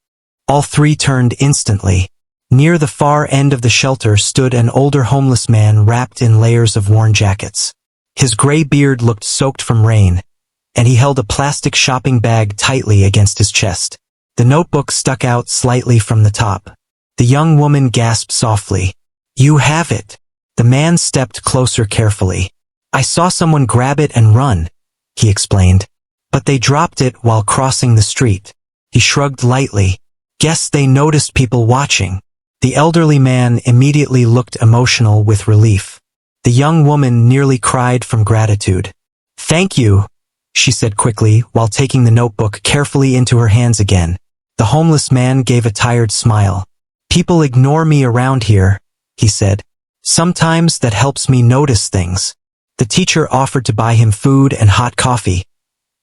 All three turned instantly. Near the far end of the shelter stood an older homeless man wrapped in layers of worn jackets. His gray beard looked soaked from rain, and he held a plastic shopping bag tightly against his chest. The notebook stuck out slightly from the top. The young woman gasped softly. "You have it." The man stepped closer carefully. "I saw someone grab it and run," he explained. "But they dropped it while crossing the street." He shrugged lightly. "Guess they noticed people watching." The elderly man immediately looked emotional with relief. The young woman nearly cried from gratitude. "Thank you," she said quickly while taking the notebook carefully into her hands again. The homeless man gave a tired smile. "People ignore me around here," he said. "Sometimes that helps me notice things." The teacher offered to buy him food and hot coffee,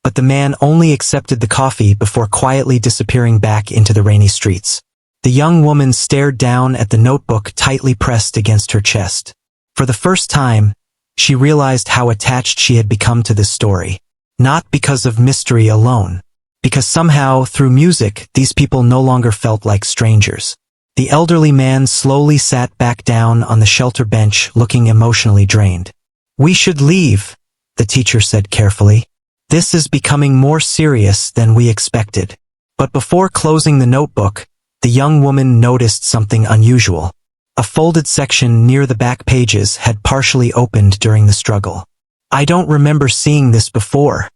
but the man only accepted the coffee before quietly disappearing back into the rainy streets. The young woman stared down at the notebook tightly pressed against her chest. For the first time, she realized how attached she had become to this story. Not because of mystery alone. Because somehow, through music, these people no longer felt like strangers. The elderly man slowly sat back down on the shelter bench, looking emotionally drained. "We should leave," the teacher said carefully. "This is becoming more serious than we expected." But before closing the notebook, the young woman noticed something unusual. A folded section near the back pages had partially opened during the struggle. "I don't remember seeing this before,"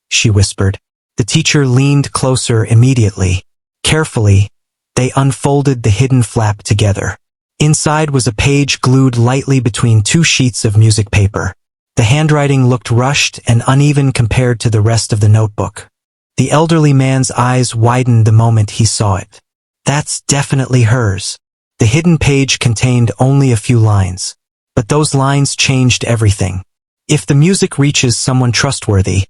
she whispered. The teacher leaned closer immediately. Carefully, they unfolded the hidden flap together. Inside was a page glued lightly between two sheets of music paper. The handwriting looked rushed and uneven compared to the rest of the notebook. The elderly man's eyes widened the moment he saw it. "That's definitely hers." The hidden page contained only a few lines. But those lines changed everything. "If the music reaches someone trustworthy,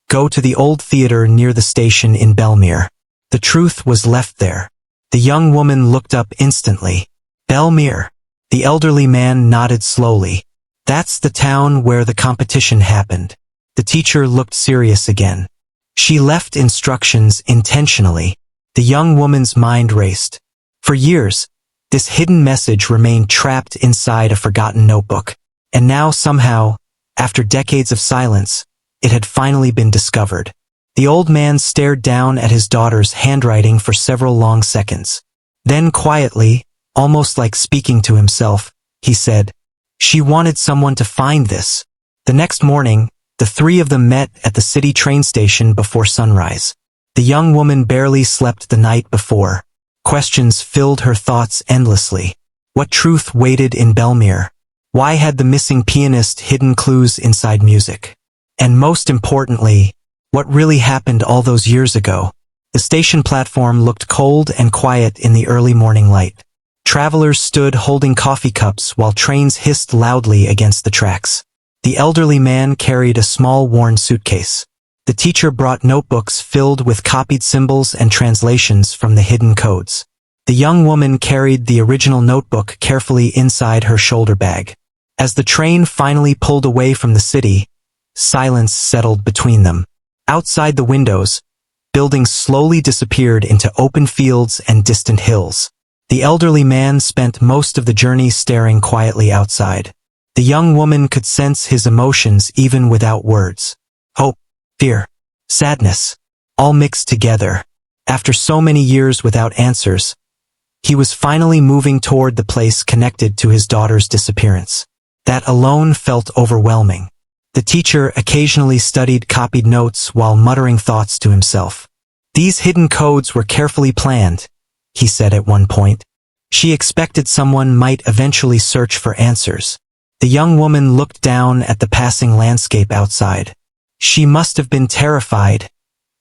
go to the old theater near the station in Belmere." The truth was left there. The young woman looked up instantly. "Belmere?" The elderly man nodded slowly. "That's the town where the competition happened." The teacher looked serious again. "She left instructions intentionally." The young woman's mind raced. For years, this hidden message remained trapped inside a forgotten notebook. And now somehow, after decades of silence, it had finally been discovered. The old man stared down at his daughter's handwriting for several long seconds. Then quietly, almost like speaking to himself, he said, "She wanted someone to find this." The next morning, the three of them met at the city train station before sunrise. The young woman barely slept the night before. Questions filled her thoughts endlessly. What truth waited in Belmere? Why had the missing pianist hidden clues inside music? And most importantly, what really happened all those years ago? The station platform looked cold and quiet in the early morning light. Travelers stood holding coffee cups while trains hissed loudly against the tracks. The elderly man carried a small worn suitcase. The teacher brought notebooks filled with copied symbols and translations from the hidden codes. The young woman carried the original notebook carefully inside her shoulder bag. As the train finally pulled away from the city, silence settled between them. Outside the windows, buildings slowly disappeared into open fields and distant hills. The elderly man spent most of the journey staring quietly outside. The young woman could sense his emotions even without words. Hope, fear, sadness, all mixed together. After so many years without answers, he was finally moving toward the place connected to his daughter's disappearance. That alone felt overwhelming. The teacher occasionally studied copied notes while muttering thoughts to himself. "These hidden codes were carefully planned," he said at one point. She expected someone might eventually search for answers. The young woman looked down at the passing landscape outside. "She must have been terrified,"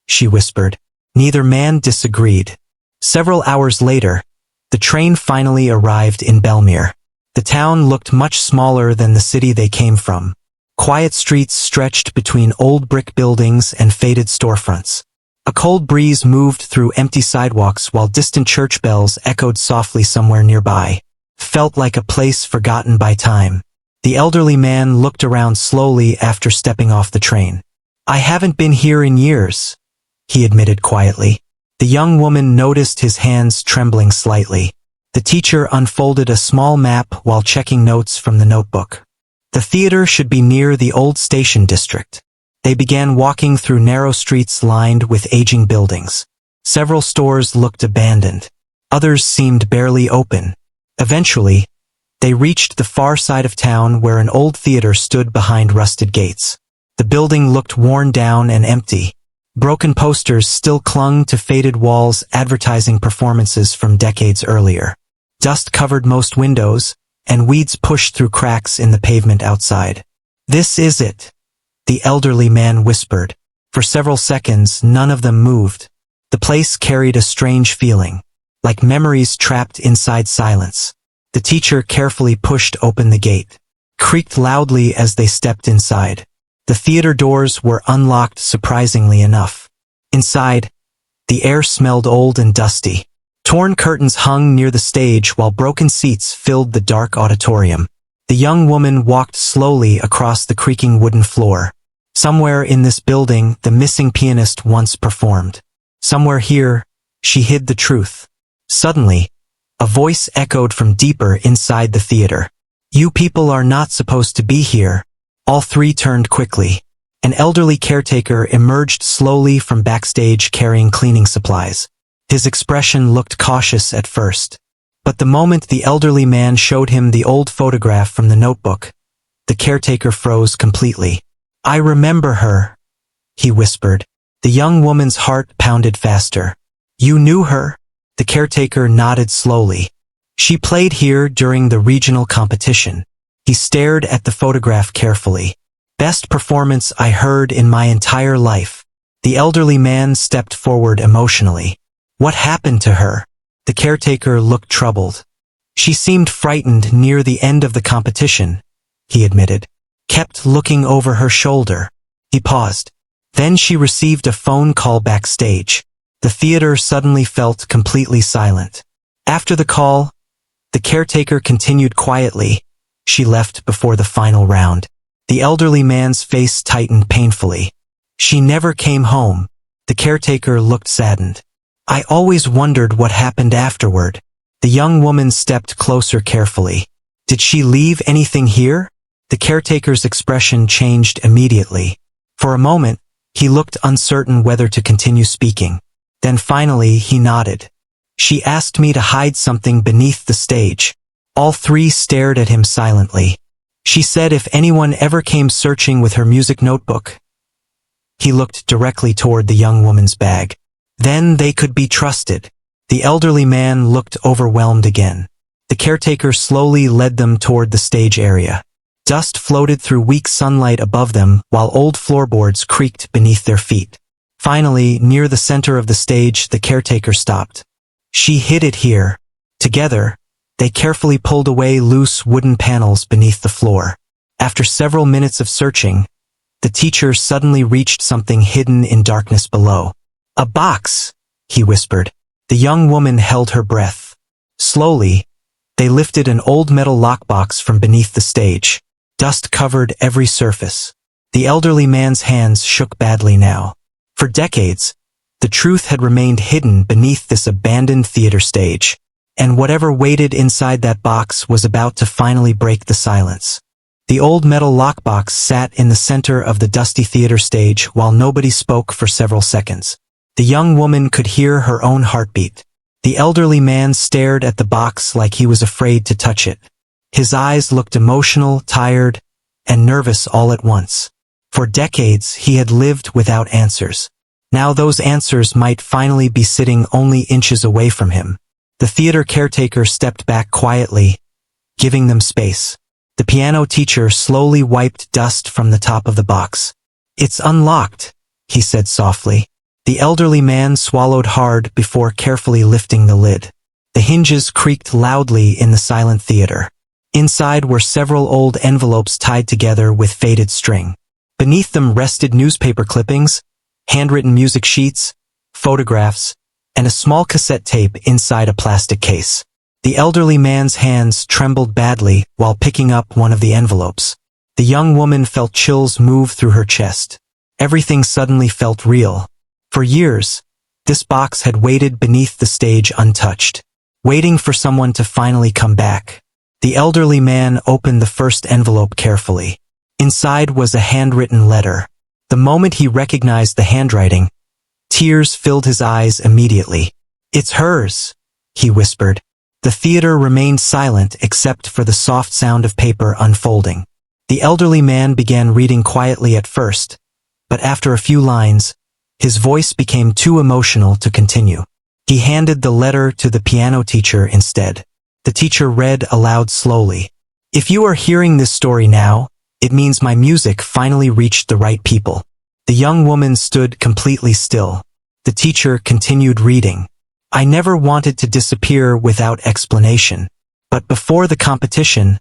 she whispered. Neither man disagreed. Several hours later, the train finally arrived in Belmere. The town looked much smaller than the city they came from. Quiet streets stretched between old brick buildings and faded storefronts. A cold breeze moved through empty sidewalks while distant church bells echoed softly somewhere nearby. Felt like a place forgotten by time. The elderly man looked around slowly after stepping off the train. "I haven't been here in years," he admitted quietly. The young woman noticed his hands trembling slightly. The teacher unfolded a small map while checking notes from the notebook. The theater should be near the old station district. They began walking through narrow streets lined with aging buildings. Several stores looked abandoned. Others seemed barely open. Eventually, they reached the far side of town where an old theater stood behind rusted gates. The building looked worn down and empty. Broken posters still clung to faded walls advertising performances from decades earlier. Dust covered most windows, and weeds pushed through cracks in the pavement outside. "This is it," the elderly man whispered. For several seconds, none of them moved. The place carried a strange feeling, like memories trapped inside silence. The teacher carefully pushed open the gate, creaked loudly as they stepped inside. The theater doors were unlocked surprisingly enough. Inside, the air smelled old and dusty. Torn curtains hung near the stage while broken seats filled the dark auditorium. The young woman walked slowly across the creaking wooden floor. Somewhere in this building, the missing pianist once performed. Somewhere here, she hid the truth. Suddenly, a voice echoed from deeper inside the theater. "You people are not supposed to be here." All three turned quickly. An elderly caretaker emerged slowly from backstage carrying cleaning supplies. His expression looked cautious at first. But the moment the elderly man showed him the old photograph from the notebook, the caretaker froze completely. "I remember her," he whispered. The young woman's heart pounded faster. "You knew her?" The caretaker nodded slowly. "She played here during the regional competition." He stared at the photograph carefully. "Best performance I heard in my entire life." The elderly man stepped forward emotionally. "What happened to her?" The caretaker looked troubled. "She seemed frightened near the end of the competition," he admitted. "Kept looking over her shoulder." He paused. Then she received a phone call backstage. The theater suddenly felt completely silent. After the call, the caretaker continued quietly. "She left before the final round." The elderly man's face tightened painfully. "She never came home." The caretaker looked saddened. "I always wondered what happened afterward." The young woman stepped closer carefully. "Did she leave anything here?" The caretaker's expression changed immediately. For a moment, he looked uncertain whether to continue speaking. Then finally he nodded. "She asked me to hide something beneath the stage." All three stared at him silently. "She said if anyone ever came searching with her music notebook." He looked directly toward the young woman's bag. "Then they could be trusted." The elderly man looked overwhelmed again. The caretaker slowly led them toward the stage area. Dust floated through weak sunlight above them while old floorboards creaked beneath their feet. Finally, near the center of the stage, the caretaker stopped. "She hid it here." Together, they carefully pulled away loose wooden panels beneath the floor. After several minutes of searching, the teacher suddenly reached something hidden in darkness below. "A box," he whispered. The young woman held her breath. Slowly, they lifted an old metal lockbox from beneath the stage. Dust covered every surface. The elderly man's hands shook badly now. For decades, the truth had remained hidden beneath this abandoned theater stage. And whatever waited inside that box was about to finally break the silence. The old metal lockbox sat in the center of the dusty theater stage while nobody spoke for several seconds. The young woman could hear her own heartbeat. The elderly man stared at the box like he was afraid to touch it. His eyes looked emotional, tired, and nervous all at once. For decades, he had lived without answers. Now those answers might finally be sitting only inches away from him. The theater caretaker stepped back quietly, giving them space. The piano teacher slowly wiped dust from the top of the box. "It's unlocked," he said softly. The elderly man swallowed hard before carefully lifting the lid. The hinges creaked loudly in the silent theater. Inside were several old envelopes tied together with faded string. Beneath them rested newspaper clippings, handwritten music sheets, photographs, and a small cassette tape inside a plastic case. The elderly man's hands trembled badly while picking up one of the envelopes. The young woman felt chills move through her chest. Everything suddenly felt real. For years, this box had waited beneath the stage untouched, waiting for someone to finally come back. The elderly man opened the first envelope carefully. Inside was a handwritten letter. The moment he recognized the handwriting, tears filled his eyes immediately. "It's hers," he whispered. The theater remained silent except for the soft sound of paper unfolding. The elderly man began reading quietly at first, but after a few lines, his voice became too emotional to continue. He handed the letter to the piano teacher instead. The teacher read aloud slowly. "If you are hearing this story now, it means my music finally reached the right people." The young woman stood completely still. The teacher continued reading. "I never wanted to disappear without explanation. But before the competition,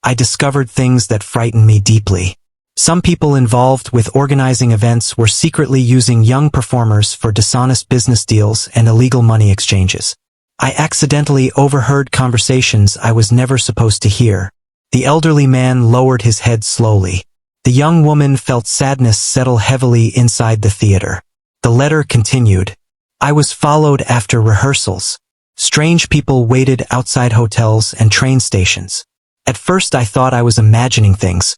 I discovered things that frightened me deeply. Some people involved with organizing events were secretly using young performers for dishonest business deals and illegal money exchanges. I accidentally overheard conversations I was never supposed to hear. The elderly man lowered his head slowly. The young woman felt sadness settle heavily inside the theater. The letter continued. I was followed after rehearsals. Strange people waited outside hotels and train stations. At first I thought I was imagining things,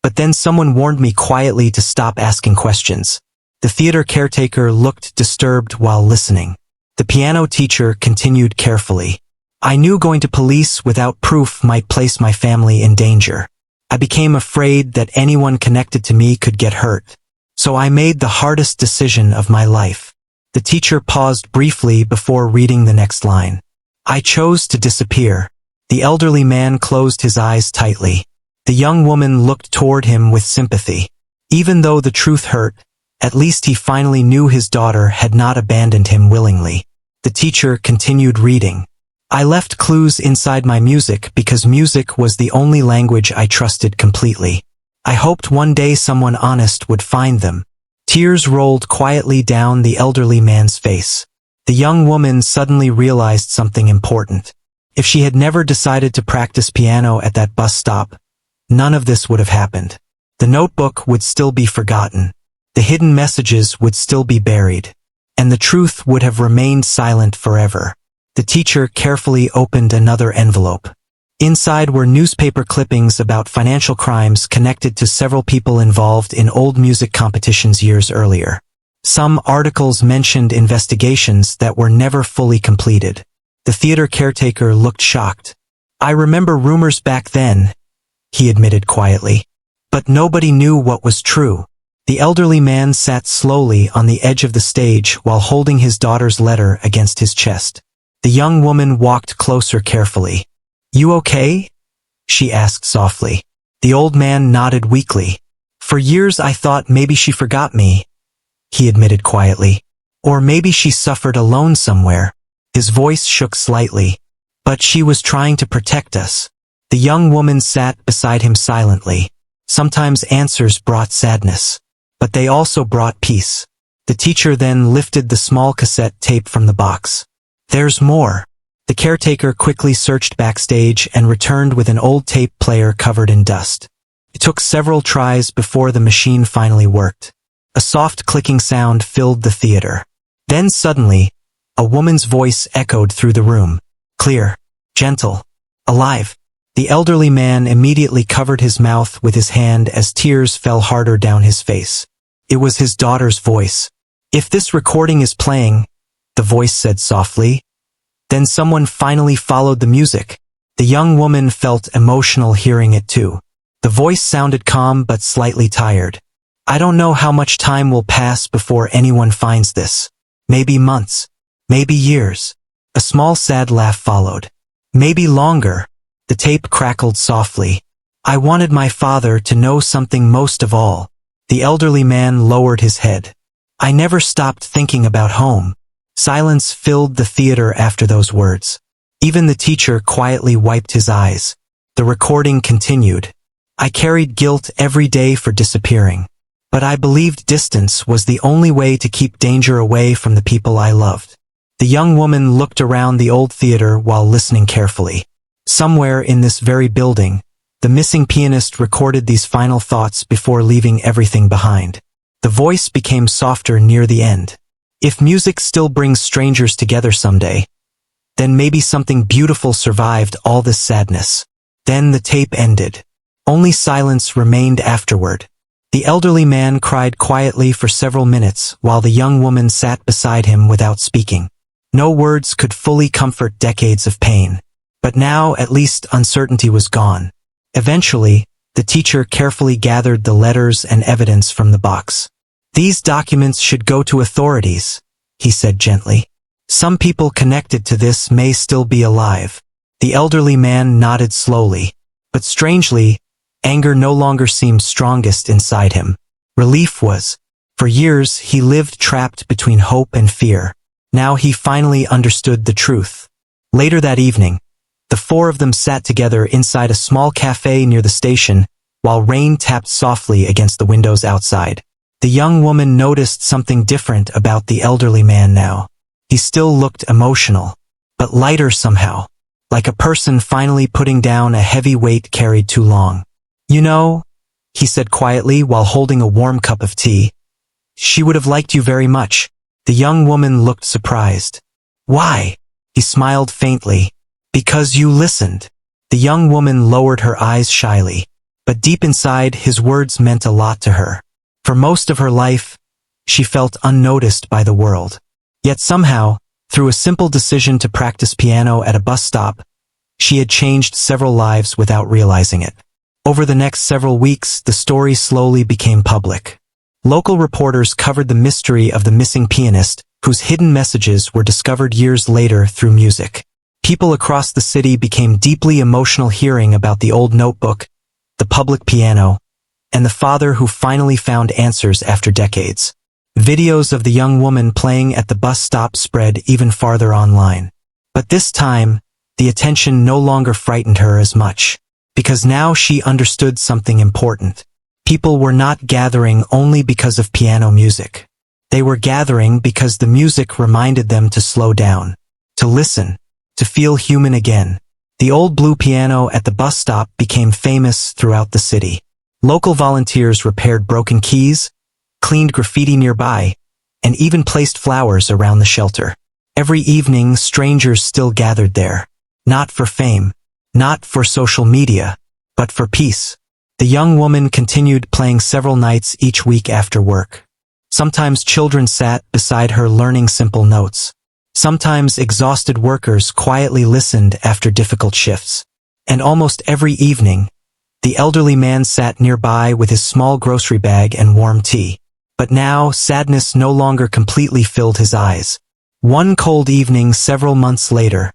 but then someone warned me quietly to stop asking questions. The theater caretaker looked disturbed while listening. The piano teacher continued carefully. I knew going to police without proof might place my family in danger. I became afraid that anyone connected to me could get hurt. So I made the hardest decision of my life. The teacher paused briefly before reading the next line. I chose to disappear. The elderly man closed his eyes tightly. The young woman looked toward him with sympathy. Even though the truth hurt, at least he finally knew his daughter had not abandoned him willingly. The teacher continued reading. I left clues inside my music because music was the only language I trusted completely. I hoped one day someone honest would find them. Tears rolled quietly down the elderly man's face. The young woman suddenly realized something important. If she had never decided to practice piano at that bus stop, none of this would have happened. The notebook would still be forgotten. The hidden messages would still be buried. And the truth would have remained silent forever. The teacher carefully opened another envelope. Inside were newspaper clippings about financial crimes connected to several people involved in old music competitions years earlier. Some articles mentioned investigations that were never fully completed. The theater caretaker looked shocked. I remember rumors back then, he admitted quietly. But nobody knew what was true. The elderly man sat slowly on the edge of the stage while holding his daughter's letter against his chest. The young woman walked closer carefully. You okay? She asked softly. The old man nodded weakly. For years I thought maybe she forgot me, he admitted quietly. Or maybe she suffered alone somewhere. His voice shook slightly. But she was trying to protect us. The young woman sat beside him silently. Sometimes answers brought sadness, but they also brought peace. The teacher then lifted the small cassette tape from the box. There's more. The caretaker quickly searched backstage and returned with an old tape player covered in dust. It took several tries before the machine finally worked. A soft clicking sound filled the theater. Then suddenly, a woman's voice echoed through the room. Clear, gentle, alive. The elderly man immediately covered his mouth with his hand as tears fell harder down his face. It was his daughter's voice. If this recording is playing, the voice said softly. Then someone finally followed the music. The young woman felt emotional hearing it too. The voice sounded calm but slightly tired. I don't know how much time will pass before anyone finds this. Maybe months. Maybe years. A small sad laugh followed. Maybe longer. The tape crackled softly. I wanted my father to know something most of all. The elderly man lowered his head. I never stopped thinking about home. Silence filled the theater after those words. Even the teacher quietly wiped his eyes. The recording continued. I carried guilt every day for disappearing. But I believed distance was the only way to keep danger away from the people I loved. The young woman looked around the old theater while listening carefully. Somewhere in this very building, the missing pianist recorded these final thoughts before leaving everything behind. The voice became softer near the end. If music still brings strangers together someday, then maybe something beautiful survived all this sadness. Then the tape ended. Only silence remained afterward. The elderly man cried quietly for several minutes while the young woman sat beside him without speaking. No words could fully comfort decades of pain. But now at least uncertainty was gone. Eventually, the teacher carefully gathered the letters and evidence from the box. These documents should go to authorities, he said gently. Some people connected to this may still be alive. The elderly man nodded slowly. But strangely, anger no longer seemed strongest inside him. Relief was. For years he lived trapped between hope and fear. Now he finally understood the truth. Later that evening, the four of them sat together inside a small cafe near the station, while rain tapped softly against the windows outside. The young woman noticed something different about the elderly man now. He still looked emotional. but lighter somehow, like a person finally putting down a heavy weight carried too long. "You know," he said quietly while holding a warm cup of tea, "she would have liked you very much." The young woman looked surprised. "Why?" He smiled faintly. "Because you listened." The young woman lowered her eyes shyly, but deep inside his words meant a lot to her. For most of her life, she felt unnoticed by the world. Yet somehow, through a simple decision to practice piano at a bus stop, she had changed several lives without realizing it. Over the next several weeks, the story slowly became public. Local reporters covered the mystery of the missing pianist, whose hidden messages were discovered years later through music. People across the city became deeply emotional hearing about the old notebook, the public piano, and the father who finally found answers after decades. Videos of the young woman playing at the bus stop spread even farther online. But this time, the attention no longer frightened her as much, because now she understood something important. People were not gathering only because of piano music. They were gathering because the music reminded them to slow down, to listen, to feel human again. The old blue piano at the bus stop became famous throughout the city. Local volunteers repaired broken keys, cleaned graffiti nearby, and even placed flowers around the shelter. Every evening, strangers still gathered there. Not for fame, not for social media, but for peace. The young woman continued playing several nights each week after work. Sometimes children sat beside her learning simple notes. Sometimes exhausted workers quietly listened after difficult shifts. And almost every evening, the elderly man sat nearby with his small grocery bag and warm tea. But now, sadness no longer completely filled his eyes. One cold evening several months later,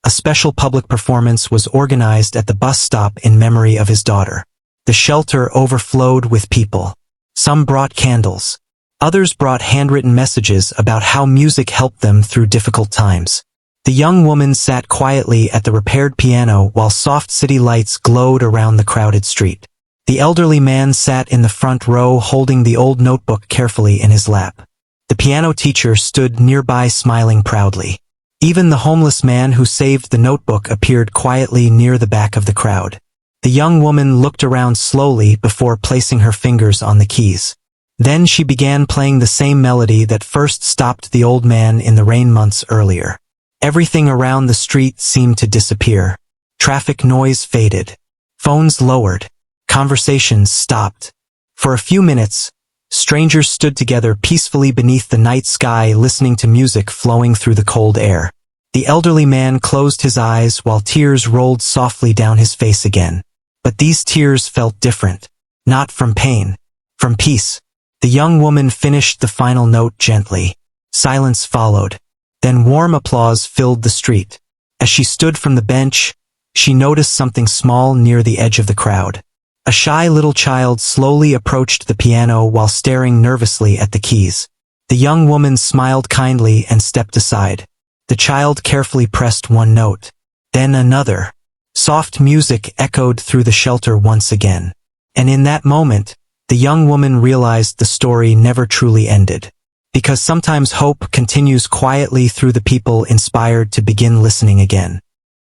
a special public performance was organized at the bus stop in memory of his daughter. The shelter overflowed with people. Some brought candles. Others brought handwritten messages about how music helped them through difficult times. The young woman sat quietly at the repaired piano while soft city lights glowed around the crowded street. The elderly man sat in the front row holding the old notebook carefully in his lap. The piano teacher stood nearby smiling proudly. Even the homeless man who saved the notebook appeared quietly near the back of the crowd. The young woman looked around slowly before placing her fingers on the keys. Then she began playing the same melody that first stopped the old man in the rain months earlier. Everything around the street seemed to disappear. Traffic noise faded. Phones lowered. Conversations stopped. For a few minutes, strangers stood together peacefully beneath the night sky listening to music flowing through the cold air. The elderly man closed his eyes while tears rolled softly down his face again. But these tears felt different. Not from pain. From peace. The young woman finished the final note gently. Silence followed. Then warm applause filled the street. As she stood from the bench, she noticed something small near the edge of the crowd. A shy little child slowly approached the piano while staring nervously at the keys. The young woman smiled kindly and stepped aside. The child carefully pressed one note. Then another. Soft music echoed through the shelter once again. And in that moment, the young woman realized the story never truly ended. Because sometimes hope continues quietly through the people inspired to begin listening again.